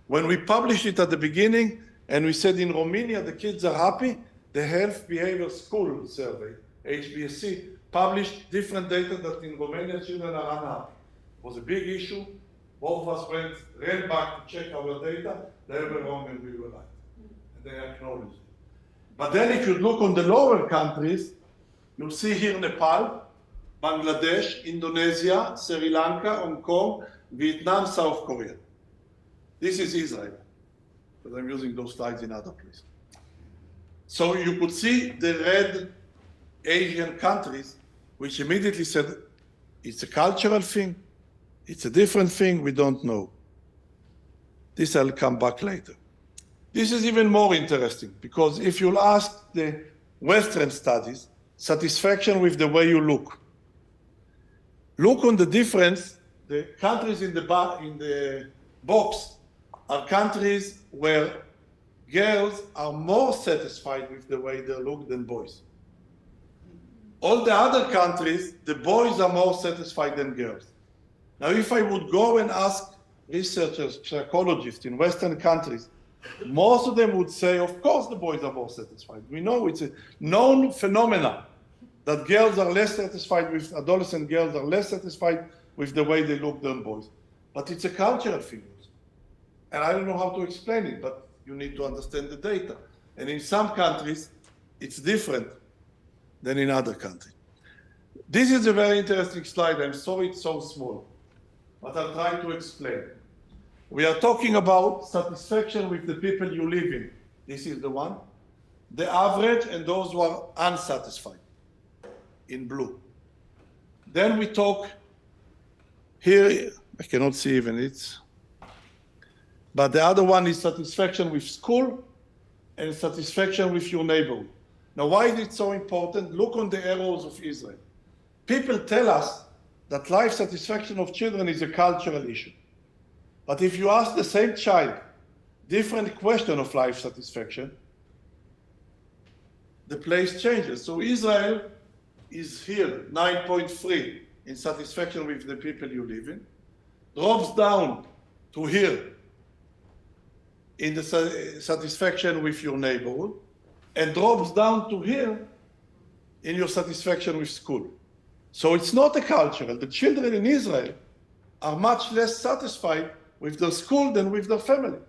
When we published it at the beginning and we said in Romania the kids are happy, the Health Behavior School Survey, HBSC, published different data that in Romania children are unhappy. It was a big issue. Both of us ran back to check our data. They were wrong and we were right. And they acknowledged it. But then if you look on the lower countries, you'll see here Nepal, Bangladesh, Indonesia, Sri Lanka, Hong Kong, Vietnam, South Korea. This is Israel, but I'm using those slides in other places. So you could see the red Asian countries, which immediately said, it's a cultural thing, it's a different thing, we don't know. This I'll come back later. This is even more interesting, because if you'll ask the Western studies, satisfaction with the way you look. Look on the difference. The countries in the box are countries where girls are more satisfied with the way they look than boys. All the other countries, the boys are more satisfied than girls. Now, if I would go and ask researchers, psychologists in Western countries, most of them would say, of course the boys are more satisfied. We know it's a known phenomenon that girls are less satisfied with, adolescent girls are less satisfied with the way they look than boys. But it's a cultural thing. And I don't know how to explain it, but you need to understand the data. And in some countries, it's different than in other countries. This is a very interesting slide. I'm sorry it's so small, but I'll try to explain. We are talking about satisfaction with the people you live in. This is the one. The average and those who are unsatisfied in blue. Then we talk here, I cannot see even it, but the other one is satisfaction with school and satisfaction with your neighborhood. Now, why is it so important? Look on the arrows of Israel. People tell us that life satisfaction of children is a cultural issue. But if you ask the same child different question of life satisfaction, the place changes. So Israel is here, 9.3 in satisfaction with the people you live in, drops down to here in the satisfaction with your neighborhood, and drops down to here in your satisfaction with school. So it's not a cultural. The children in Israel are much less satisfied with their school than with their family.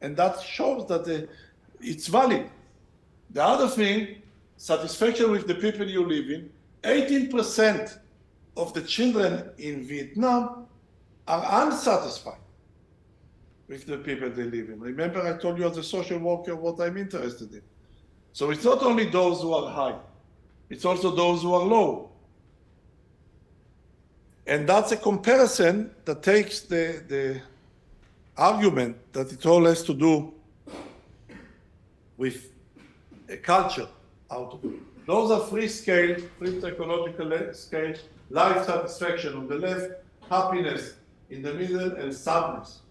And that shows that it's valid. The other thing, satisfaction with the people you live in, 18% of the children in Vietnam are unsatisfied with the people they live in. Remember, I told you as a social worker what I'm interested in. So it's not only those who are high, it's also those who are low. And that's a comparison that takes the argument that it all has to do with a culture out of it. Those are three scales, three psychological scales: life satisfaction on the left, happiness in the middle, and sadness.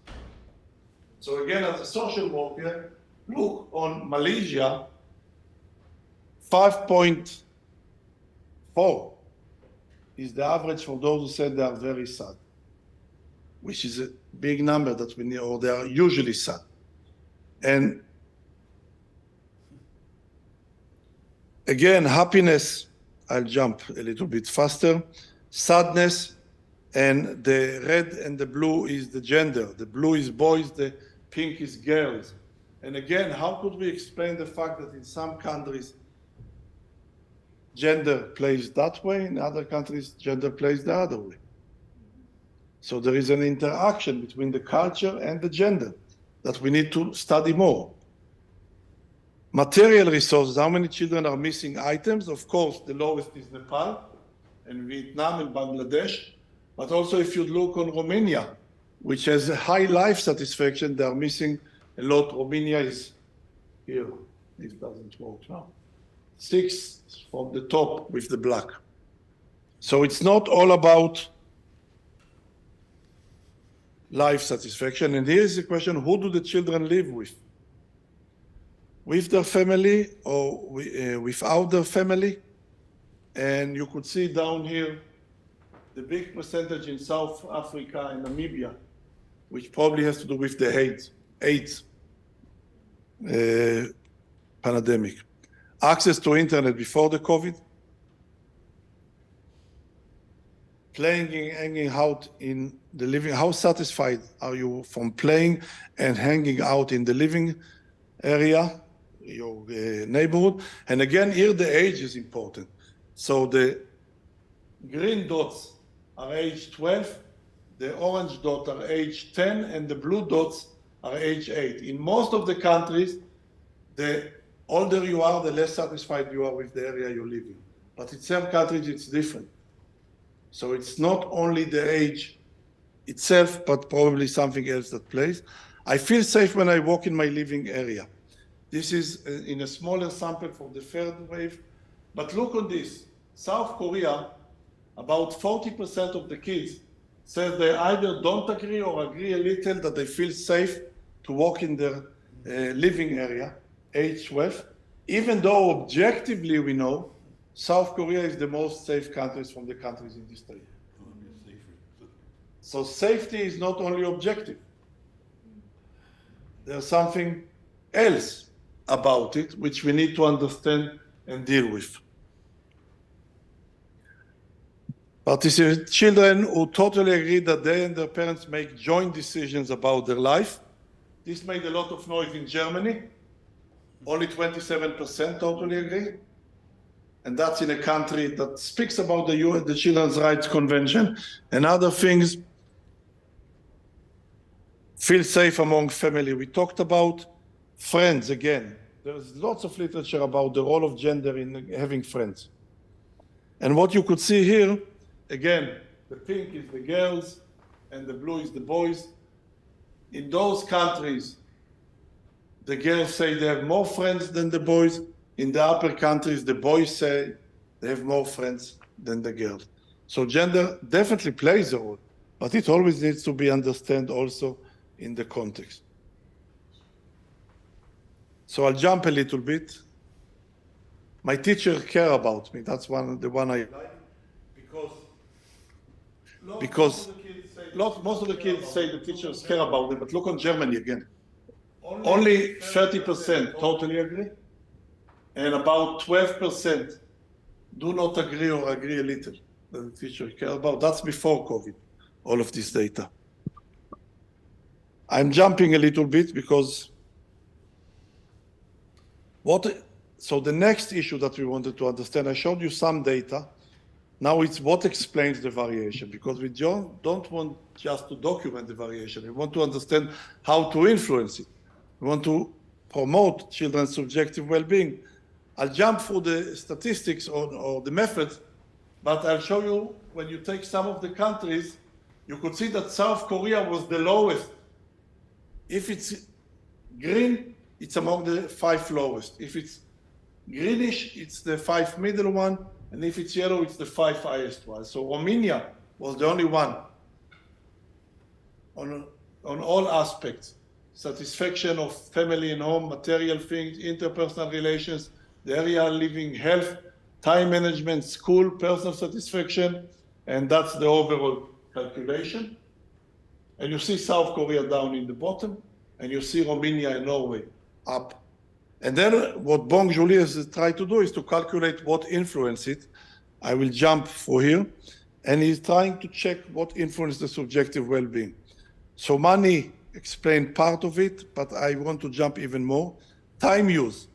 So again, as a social worker, look on Malaysia, 5.4 is the average for those who said they are very sad, which is a big number that we need, or they are usually sad. And again, happiness, I'll jump a little bit faster. Sadness, and the red and the blue is the gender. The blue is boys, the pink is girls. And again, how could we explain the fact that in some countries, gender plays that way, in other countries, gender plays the other way? So there is an interaction between the culture and the gender that we need to study more. Material resources, how many children are missing items? Of course, the lowest is Nepal and Vietnam and Bangladesh. But also if you look on Romania, which has a high life satisfaction, they are missing a lot. Romania is here. This doesn't work now. 6 from the top with the black. So it's not all about life satisfaction. And here's the question, who do the children live with? With their family or without their family? And you could see down here the big percentage in South Africa and Namibia, which probably has to do with the AIDS pandemic. Access to internet before the COVID, playing and hanging out in the living. How satisfied are you from playing and hanging out in the living area, your neighborhood? And again, here the age is important. So the green dots are age 12, the orange dots are age 10, and the blue dots are age 8. In most of the countries, the older you are, the less satisfied you are with the area you live in. But in some countries, it's different. So it's not only the age itself, but probably something else that plays. I feel safe when I walk in my living area. This is in a smaller sample from the third wave. But look on this. South Korea, about 40% of the kids says they either don't agree or agree a little that they feel safe to walk in their living area, age 12, even though objectively we know South Korea is the most safe country from the countries in this study. So safety is not only objective. There's something else about it which we need to understand and deal with. Participant children who totally agree that they and their parents make joint decisions about their life. This made a lot of noise in Germany. Only 27% totally agree. And that's in a country that speaks about the Children's Rights Convention and other things. Feel safe among family. We talked about friends again. There's lots of literature about the role of gender in having friends. And what you could see here, again, the pink is the girls and the blue is the boys. In those countries, the girls say they have more friends than the boys. In the upper countries, the boys say they have more friends than the girls. So gender definitely plays a role, but it always needs to be understood also in the context. So I'll jump a little bit. My teachers care about me. That's the one I like, because most of the kids say the teachers care about them, but look on Germany again. Only 30% totally agree, and about 12% do not agree or agree a little that the teacher care about. That's before COVID, all of this data. I'm jumping a little bit because so the next issue that we wanted to understand, I showed you some data. Now it's what explains the variation, because we don't want just to document the variation. We want to understand how to influence it. We want to promote children's subjective well-being. I'll jump through the statistics or the methods, but I'll show you when you take some of the countries, you could see that South Korea was the lowest. If it's green, it's among the 5 lowest. If it's greenish, it's the 5 middle one. And if it's yellow, it's the 5 highest one. So Romania was the only one on all aspects. Satisfaction of family and home, material things, interpersonal relations, the area living, health, time management, school, personal satisfaction, and that's the overall calculation. And you see South Korea down in the bottom, and you see Romania and Norway up. And then what Bong Joly has tried to do is to calculate what influenced it. I will jump for here. And he's trying to check what influenced the subjective well-being. So money explain part of it, but I want to jump even more. Time use,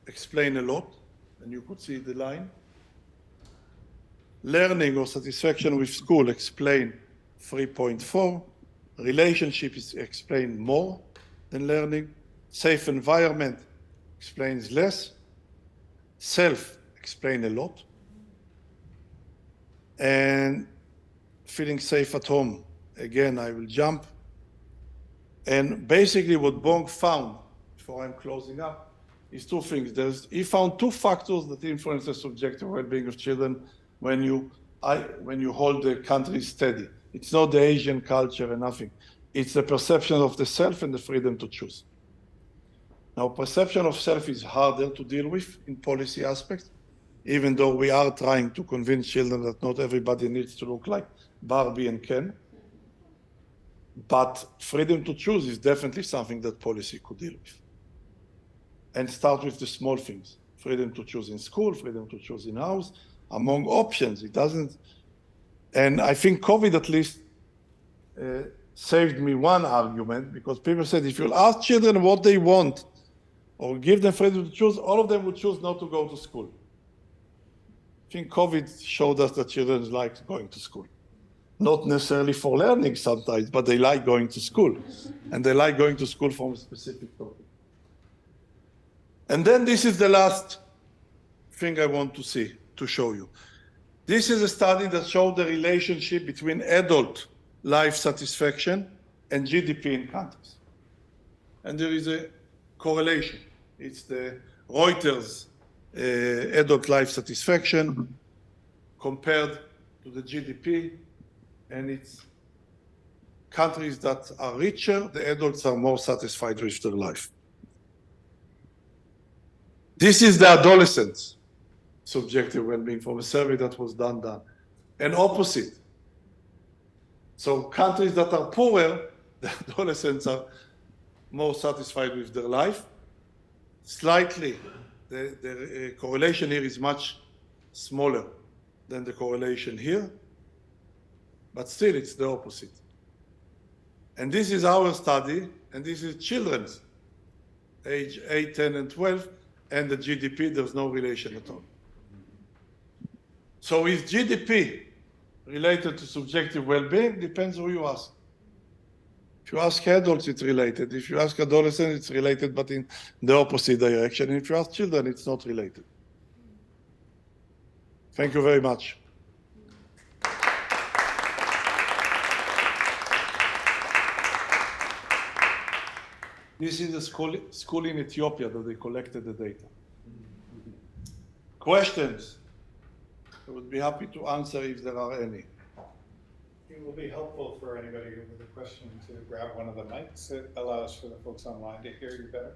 explain a lot, and you could see the line. Learning or satisfaction with school, explain 3.4. Relationship is explained more than learning. Safe environment explains less. Self explain a lot. And feeling safe at home, again, I will jump. And basically what Bong found, before I'm closing up, is two things. He found two factors that influence the subjective well-being of children when you hold the country steady. It's not the Asian culture and nothing. It's the perception of the self and the freedom to choose. Now, perception of self is harder to deal with in policy aspects, even though we are trying to convince children that not everybody needs to look like Barbie and Ken. But freedom to choose is definitely something that policy could deal with. And start with the small things. Freedom to choose in school, freedom to choose in house, among options. It doesn't, and I think COVID at least saved me one argument, because people said if you ask children what they want or give them freedom to choose, all of them would choose not to go to school. I think COVID showed us that children like going to school. Not necessarily for learning sometimes, but they like going to school. And they like going to school from a specific topic. And then this is the last thing I want to show you. This is a study that showed the relationship between adult life satisfaction and GDP in countries. And there is a correlation. It's the Reuters adult life satisfaction compared to the GDP, and it's countries that are richer, the adults are more satisfied with their life. This is the adolescents' subjective well-being from a survey that was done. And opposite. So countries that are poorer, the adolescents are more satisfied with their life. Slightly, the correlation here is much smaller than the correlation here, but still it's the opposite. And this is our study, and this is children's, age 8, 10, and 12, and the GDP, there's no relation at all. So is GDP related to subjective well-being? Depends who you ask. If you ask adults, it's related. If you ask adolescents, it's related, but in the opposite direction. If you ask children, it's not related. Thank you very much. This is a school in Ethiopia that they collected the data. Questions? I would be happy to answer if there are any. It will be helpful for anybody with a question to grab one of the mics. It allows for the folks online to hear you better.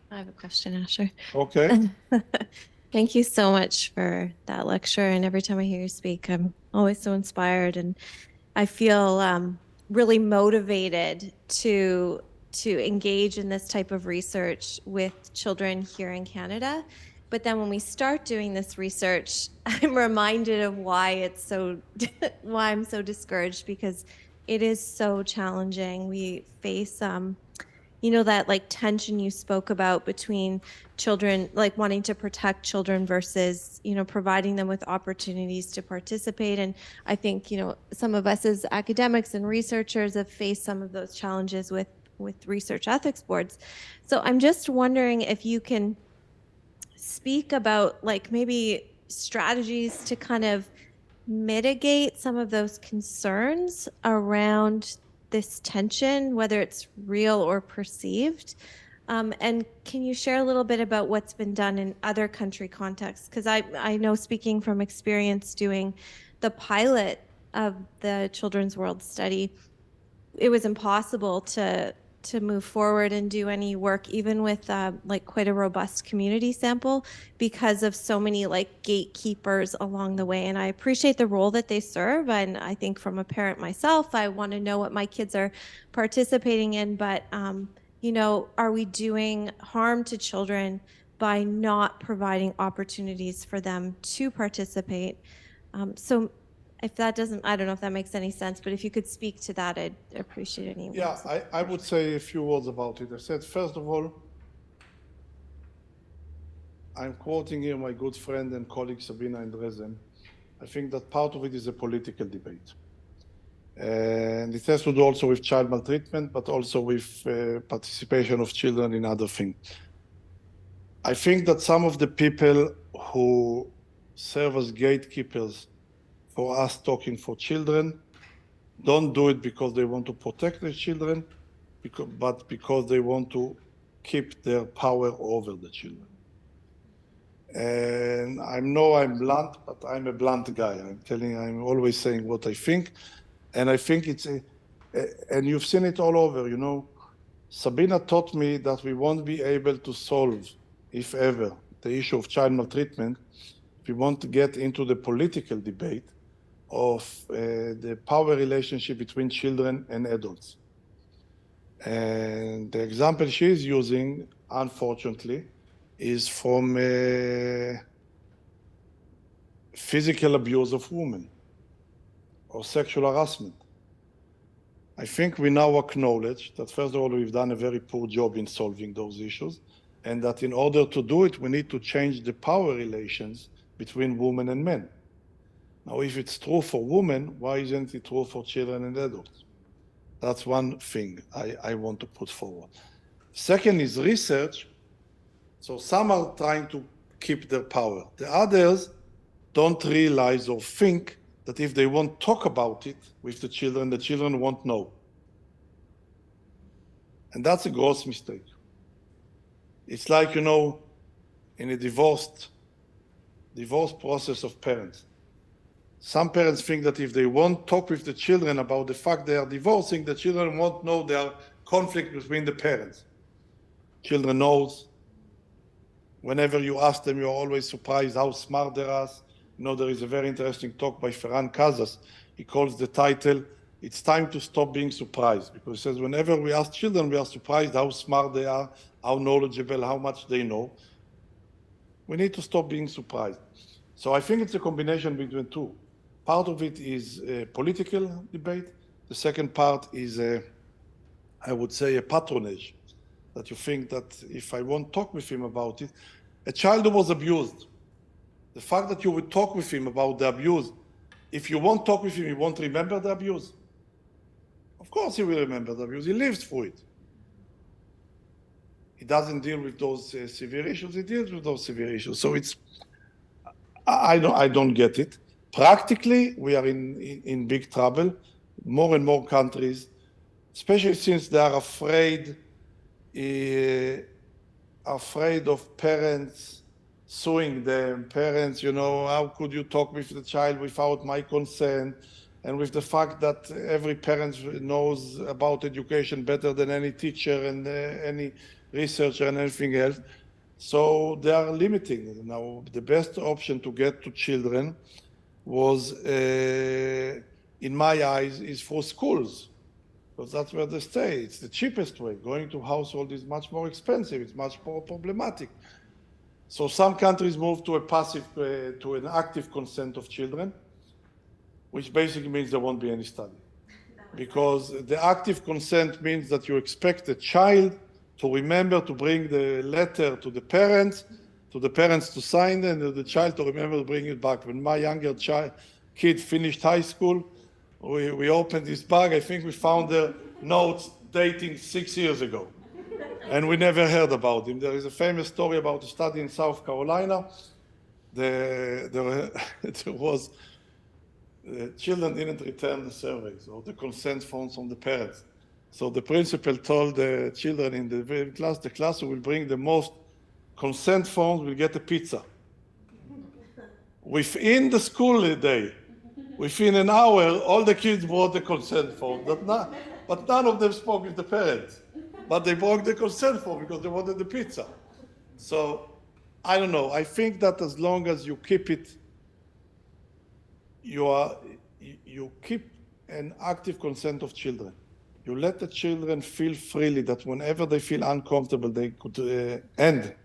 I have a question, Asher. Okay. Thank you so much for that lecture. And every time I hear you speak, I'm always so inspired, and I feel really motivated to engage in this type of research with children here in Canada. But then when we start doing this research, I'm reminded of why it's so why I'm so discouraged, because it is so challenging. We face you know, that like tension you spoke about between children, like wanting to protect children versus, you know, providing them with opportunities to participate. And I think, you know, some of us as academics and researchers have faced some of those challenges with research ethics boards. So I'm just wondering if you can speak about like maybe strategies to kind of mitigate some of those concerns around this tension, whether it's real or perceived. And can you share a little bit about what's been done in other country contexts? Because I know, speaking from experience doing the pilot of the Children's World Study, it was impossible to move forward and do any work, even with like quite a robust community sample, because of so many like gatekeepers along the way. And I appreciate the role that they serve. And I think from a parent myself, I want to know what my kids are participating in. But, you know, are we doing harm to children by not providing opportunities for them to participate. So if that doesn't, I don't know if that makes any sense, but if you could speak to that, I'd appreciate any. Yeah, I would say a few words about it. I said, first of all, I'm quoting here my good friend and colleague Sabina in Dresden. I think that part of it is a political debate. And it has to do also with child maltreatment, but also with participation of children in other things. I think that some of the people who serve as gatekeepers for us talking for children don't do it because they want to protect their children, but because they want to keep their power over the children. And I know I'm blunt, but I'm a blunt guy. I'm always saying what I think. And I think and you've seen it all over, you know. Sabina taught me that we won't be able to solve, if ever, the issue of child maltreatment if we want to get into the political debate of the power relationship between children and adults. And the example she is using, unfortunately, is from physical abuse of women or sexual harassment. I think we now acknowledge that, first of all, we've done a very poor job in solving those issues, and that in order to do it, we need to change the power relations between women and men. Now, if it's true for women, why isn't it true for children and adults? That's one thing I want to put forward. Second is research. So some are trying to keep their power. The others don't realize or think that if they won't talk about it with the children won't know. And that's a gross mistake. It's like, you know, in a divorce process of parents. Some parents think that if they won't talk with the children about the fact they are divorcing, the children won't know there are conflict between the parents. Children knows. Whenever you ask them, you're always surprised how smart they are. You know, there is a very interesting talk by Ferran Casas. He calls the title, "It's Time to Stop Being Surprised," because he says whenever we ask children, we are surprised how smart they are, how knowledgeable, how much they know. We need to stop being surprised. So I think it's a combination between two. Part of it is a political debate. The second part is, I would say, a patronage, that you think that if I won't talk with him about it, a child who was abused, the fact that you would talk with him about the abuse, if you won't talk with him, he won't remember the abuse. Of course he will remember the abuse. He lives through it. He doesn't deal with those severe issues. He deals with those severe issues. So I don't get it. Practically, we are in big trouble. More and more countries, especially since they are afraid of parents suing them. Parents, you know, how could you talk with the child without my consent? And with the fact that every parent knows about education better than any teacher and any researcher and anything else. So they are limiting. Now, the best option to get to children was, in my eyes, is for schools, because that's where they stay. It's the cheapest way. Going to household is much more expensive. It's much more problematic. So some countries move to to an active consent of children, which basically means there won't be any study. Because the active consent means that you expect the child to remember to bring the letter to the parents to sign, and the child to remember to bring it back. When my younger kid finished high school, we opened his bag. I think we found the notes dating 6 years ago. And we never heard about him. There is a famous story about a study in South Carolina. Children didn't return the surveys or the consent forms from the parents. So the principal told the children in the class who will bring the most consent forms will get a pizza. Within the school day, within an hour, all the kids brought the consent form. But none of them spoke with the parents. But they brought the consent form because they wanted the pizza. So I don't know. I think that as long as you keep it, you keep an active consent of children. You let the children feel freely that whenever they feel uncomfortable, they could end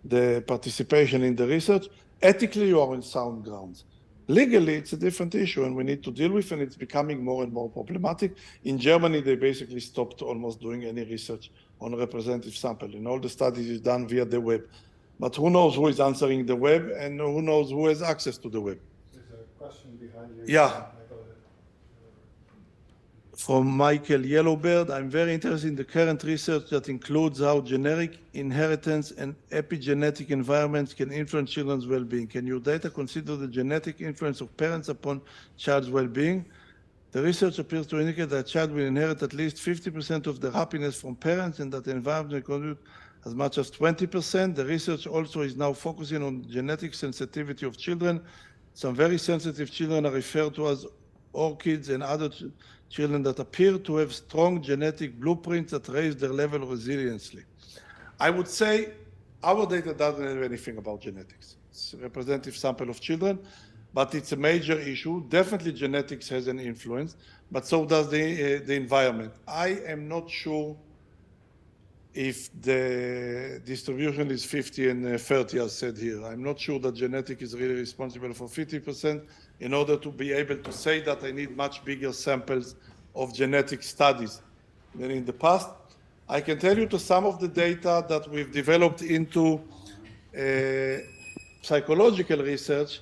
the participation in the research. Ethically, you are on sound grounds. Legally, it's a different issue, and we need to deal with, and it's becoming more and more problematic. In Germany, they basically stopped almost doing any research on a representative sample, and all the studies is done via the web. But who knows who is answering the web, and who knows who has access to the web? There's a question behind you. Yeah. From Michael Yellowbird, I'm very interested in the current research that includes how genetic inheritance and epigenetic environments can influence children's well-being. Can your data consider the genetic influence of parents upon child's well-being? The research appears to indicate that a child will inherit at least 50% of their happiness from parents and that the environment will contribute as much as 20%. The research also is now focusing on genetic sensitivity of children. Some very sensitive children are referred to as orchids, and other children that appear to have strong genetic blueprints that raise their level of resiliency. I would say our data doesn't have anything about genetics. It's a representative sample of children, but it's a major issue. Definitely genetics has an influence, but so does the environment. I am not sure if the distribution is 50 and 30, as said here. I'm not sure that genetic is really responsible for 50%. In order to be able to say that, I need much bigger samples of genetic studies than in the past. I can tell you to some of the data that we've developed into psychological research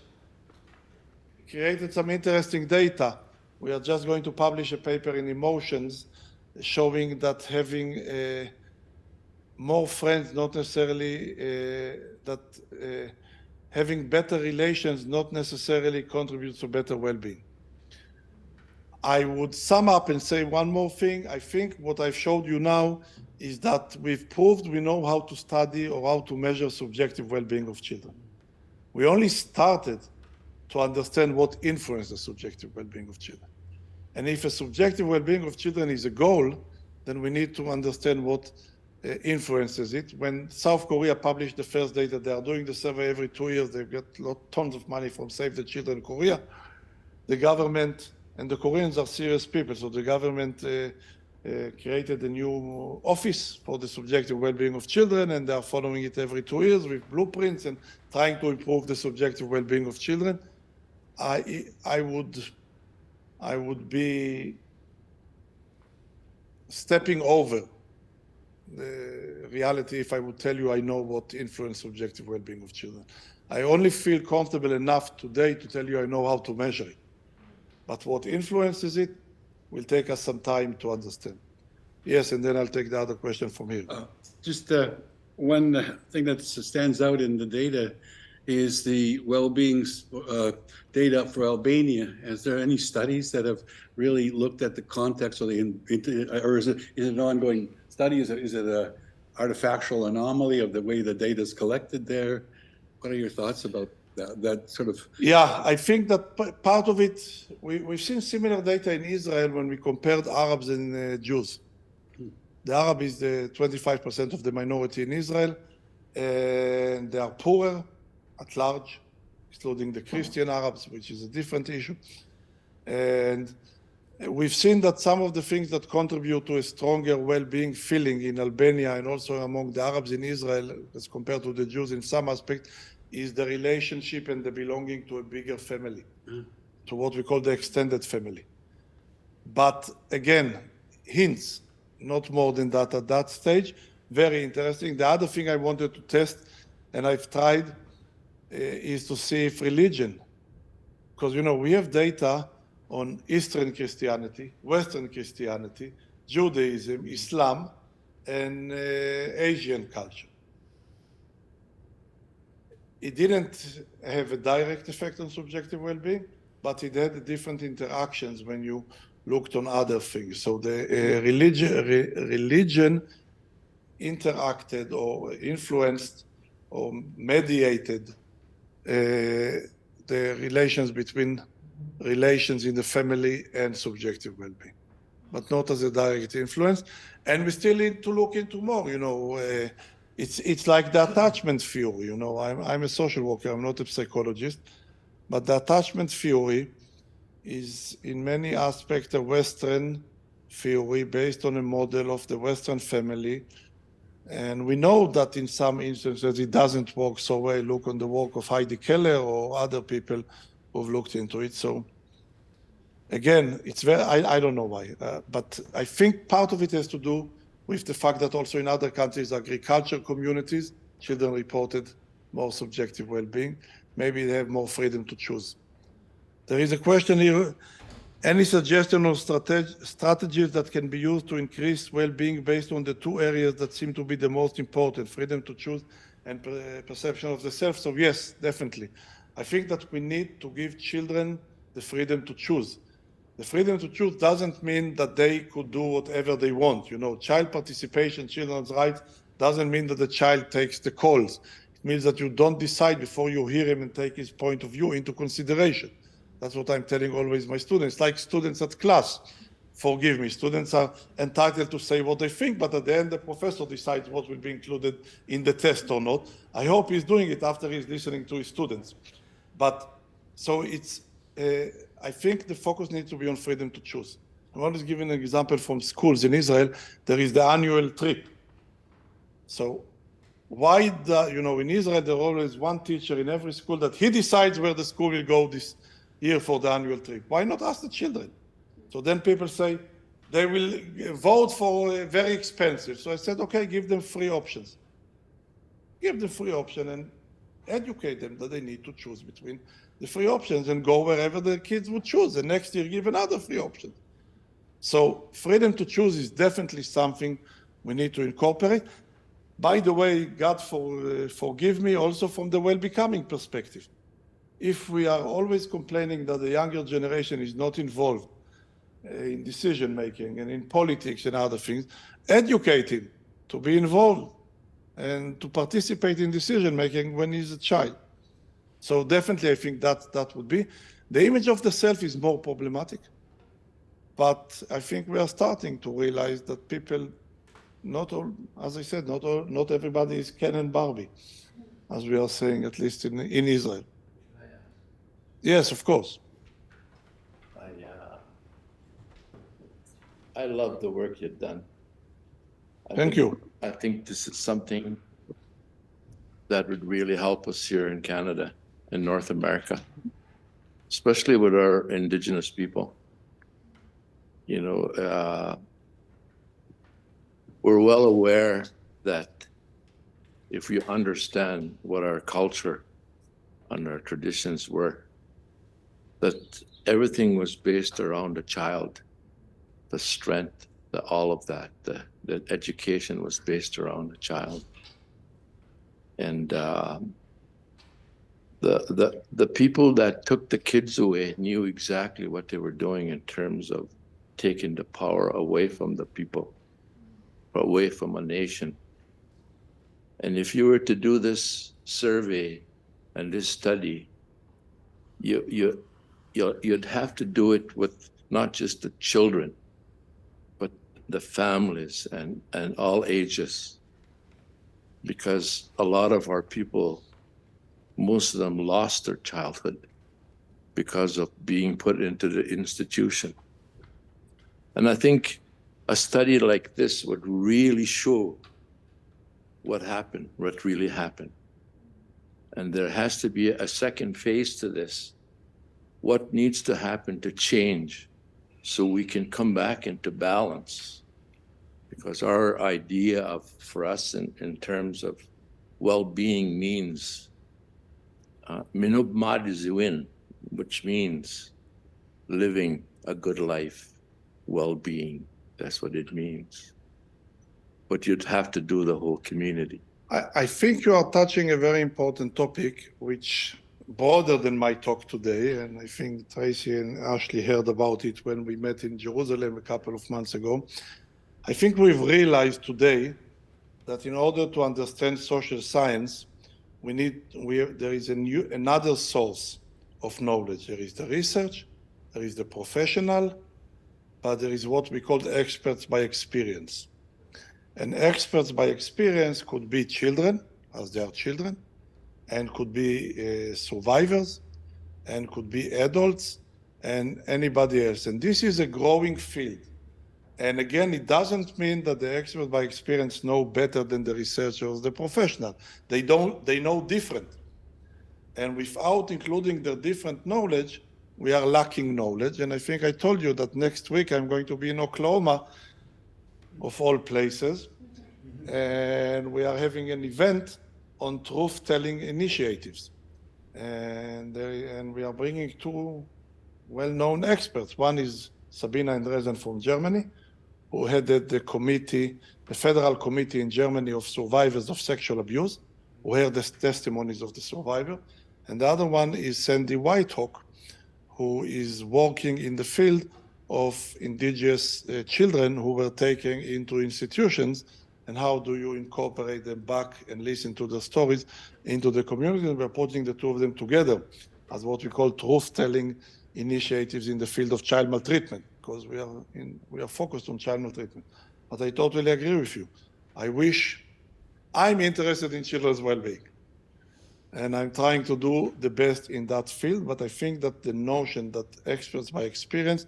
created some interesting data. We are just going to publish a paper in Emotions showing that having more friends, not necessarily having better relations not necessarily contributes to better well-being. I would sum up and say one more thing. I think what I've showed you now is that we've proved we know how to study or how to measure subjective well-being of children. We only started to understand what influences the subjective well-being of children. And if a subjective well-being of children is a goal, then we need to understand what influences it. When South Korea published the first data, they are doing the survey every 2 years. They've got tons of money from Save the Children Korea. The government, and the Koreans are serious people, so the government created a new office for the subjective well-being of children, and they are following it every 2 years with blueprints and trying to improve the subjective well-being of children. I would be stepping over the reality if I would tell you I know what influences subjective well-being of children. I only feel comfortable enough today to tell you I know how to measure it. But what influences it will take us some time to understand. Yes, and then I'll take the other question from here. Just one thing that stands out in the data is the well-being data for Albania. Is there any studies that have really looked at the context, or or is it an ongoing study? Is it an artifactual anomaly of the way the data is collected there? What are your thoughts about that sort of? Yeah, I think that part of it, we've seen similar data in Israel when we compared Arabs and Jews. The Arab is the 25% of the minority in Israel, and they are poorer at large, including the Christian Arabs, which is a different issue. And we've seen that some of the things that contribute to a stronger well-being feeling in Albania and also among the Arabs in Israel, as compared to the Jews in some aspect, is the relationship and the belonging to a bigger family, to what we call the extended family. But again, hints, not more than that at that stage. Very interesting. The other thing I wanted to test, and I've tried, is to see if religion, because we have data on Eastern Christianity, Western Christianity, Judaism, Islam, and Asian culture. It didn't have a direct effect on subjective well-being, but it had different interactions when you looked on other things. So the religion interacted or influenced or mediated the relations between relations in the family and subjective well-being, but not as a direct influence. And we still need to look into more. It's like the attachment theory. I'm a social worker. I'm not a psychologist, but the attachment theory is in many aspects a Western theory based on a model of the Western family And we know that in some instances it doesn't work so well. Look on the work of Heidi Keller or other people who've looked into it. So again, it's very, I don't know why, but I think part of it has to do with the fact that also in other countries, agriculture communities, children reported more subjective well-being. Maybe they have more freedom to choose. There is a question here. Any suggestion of strategies that can be used to increase well-being based on the two areas that seem to be the most important, freedom to choose and perception of the self? So yes, definitely. I think that we need to give children the freedom to choose. The freedom to choose doesn't mean that they could do whatever they want. You know, child participation, children's rights, doesn't mean that the child takes the calls. It means that you don't decide before you hear him and take his point of view into consideration. That's what I'm telling always my students, like students at class. Forgive me, students are entitled to say what they think, but at the end, the professor decides what will be included in the test or not. I hope he's doing it after he's listening to his students. But so it's, I think the focus needs to be on freedom to choose. I want to give an example from schools in Israel. There is the annual trip. So why, in Israel, there always one teacher in every school that he decides where the school will go this year for the annual trip. Why not ask the children? So then people say they will vote for very expensive. So I said, okay, give them free options. Give them free option and educate them that they need to choose between the free options and go wherever the kids would choose. And next year, give another free option. So freedom to choose is definitely something we need to incorporate. By the way, God forgive me also from the well-becoming perspective. If we are always complaining that the younger generation is not involved in decision-making and in politics and other things, educate him to be involved and to participate in decision-making when he's a child. So definitely, I think that would be. The image of the self is more problematic, but I think we are starting to realize that people, not all, as I said, not everybody is Ken and Barbie, as we are saying, at least in Israel. Yes, of course. I love the work you've done. Thank you. I think this is something that would really help us here in Canada and North America, especially with our Indigenous people. You know, we're well aware that if you understand what our culture and our traditions were, that everything was based around the child, the strength, all of that, the education was based around the child. And the people that took the kids away knew exactly what they were doing in terms of taking the power away from the people, away from a nation. And if you were to do this survey and this study, you'd have to do it with not just the children, but the families and all ages. Because a lot of our people, most of them lost their childhood because of being put into the institution. And I think a study like this would really show what happened, what really happened. And there has to be a second phase to this. What needs to happen to change so we can come back into balance? Because our idea for us in terms of well-being means minubmadiziwin, which means living a good life, well-being. That's what it means. But you'd have to do the whole community. I think you are touching a very important topic, which broader than my talk today, and I think Tracy and Ashley heard about it when we met in Jerusalem a couple of months ago. I think we've realized today that in order to understand social science, there is another source of knowledge. There is the research, there is the professional, but there is what we call the experts by experience. And experts by experience could be children, as they are children, and could be survivors, and could be adults, and anybody else. And this is a growing field. And again, it doesn't mean that the expert by experience know better than the researcher or the professional. They know different. And without including their different knowledge, we are lacking knowledge. And I think I told you that next week I'm going to be in Oklahoma, of all places. And we are having an event on truth-telling initiatives. And we are bringing two well-known experts. One is Sabina Andresen from Germany, who headed the committee, the federal committee in Germany of survivors of sexual abuse, who heard the testimonies of the survivor. And the other one is Sandy Whitehawk, who is working in the field of indigenous children who were taken into institutions, and how do you incorporate them back and listen to their stories into the community. And we're putting the two of them together as what we call truth-telling initiatives in the field of child maltreatment, because we are focused on child maltreatment. But I totally agree with you. I'm interested in children's well-being, and I'm trying to do the best in that field. But I think that the notion that experts by experience,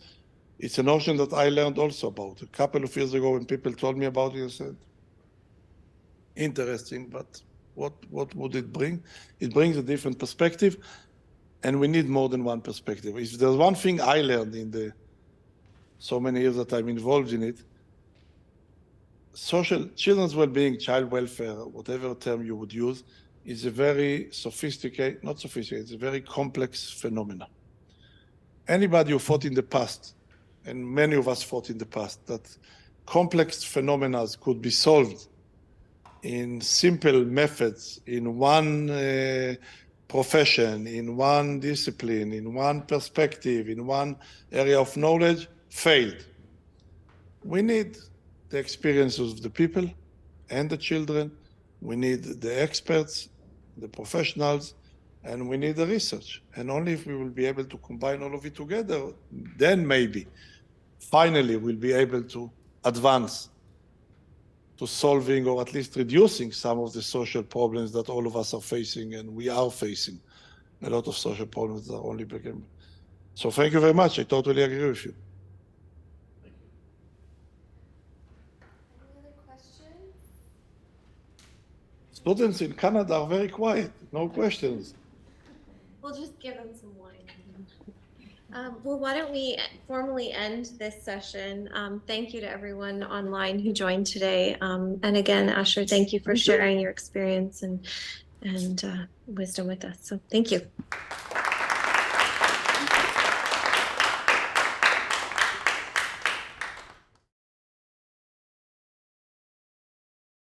it's a notion that I learned also about. A couple of years ago, when people told me about it, I said, interesting, but what would it bring? It brings a different perspective, and we need more than one perspective. If there's one thing I learned in the so many years that I'm involved in it, children's well-being, child welfare, whatever term you would use, is a very not sophisticated, it's a very complex phenomenon. Anybody who fought in the past, and many of us fought in the past, that complex phenomena could be solved in simple methods, in one profession, in one discipline, in one perspective, in one area of knowledge, failed. We need the experiences of the people and the children. We need the experts, the professionals, and we need the research. And only if we will be able to combine all of it together, then maybe, finally, we'll be able to advance to solving or at least reducing some of the social problems that all of us are facing, and we are facing a lot of social problems that are only becoming. So thank you very much. I totally agree with you. Any other questions? Students in Canada are very quiet. No questions. We'll just give them some wine. Well, why don't we formally end this session? Thank you to everyone online who joined today. And again, Asher, thank you for sharing your experience and wisdom with us. So thank you.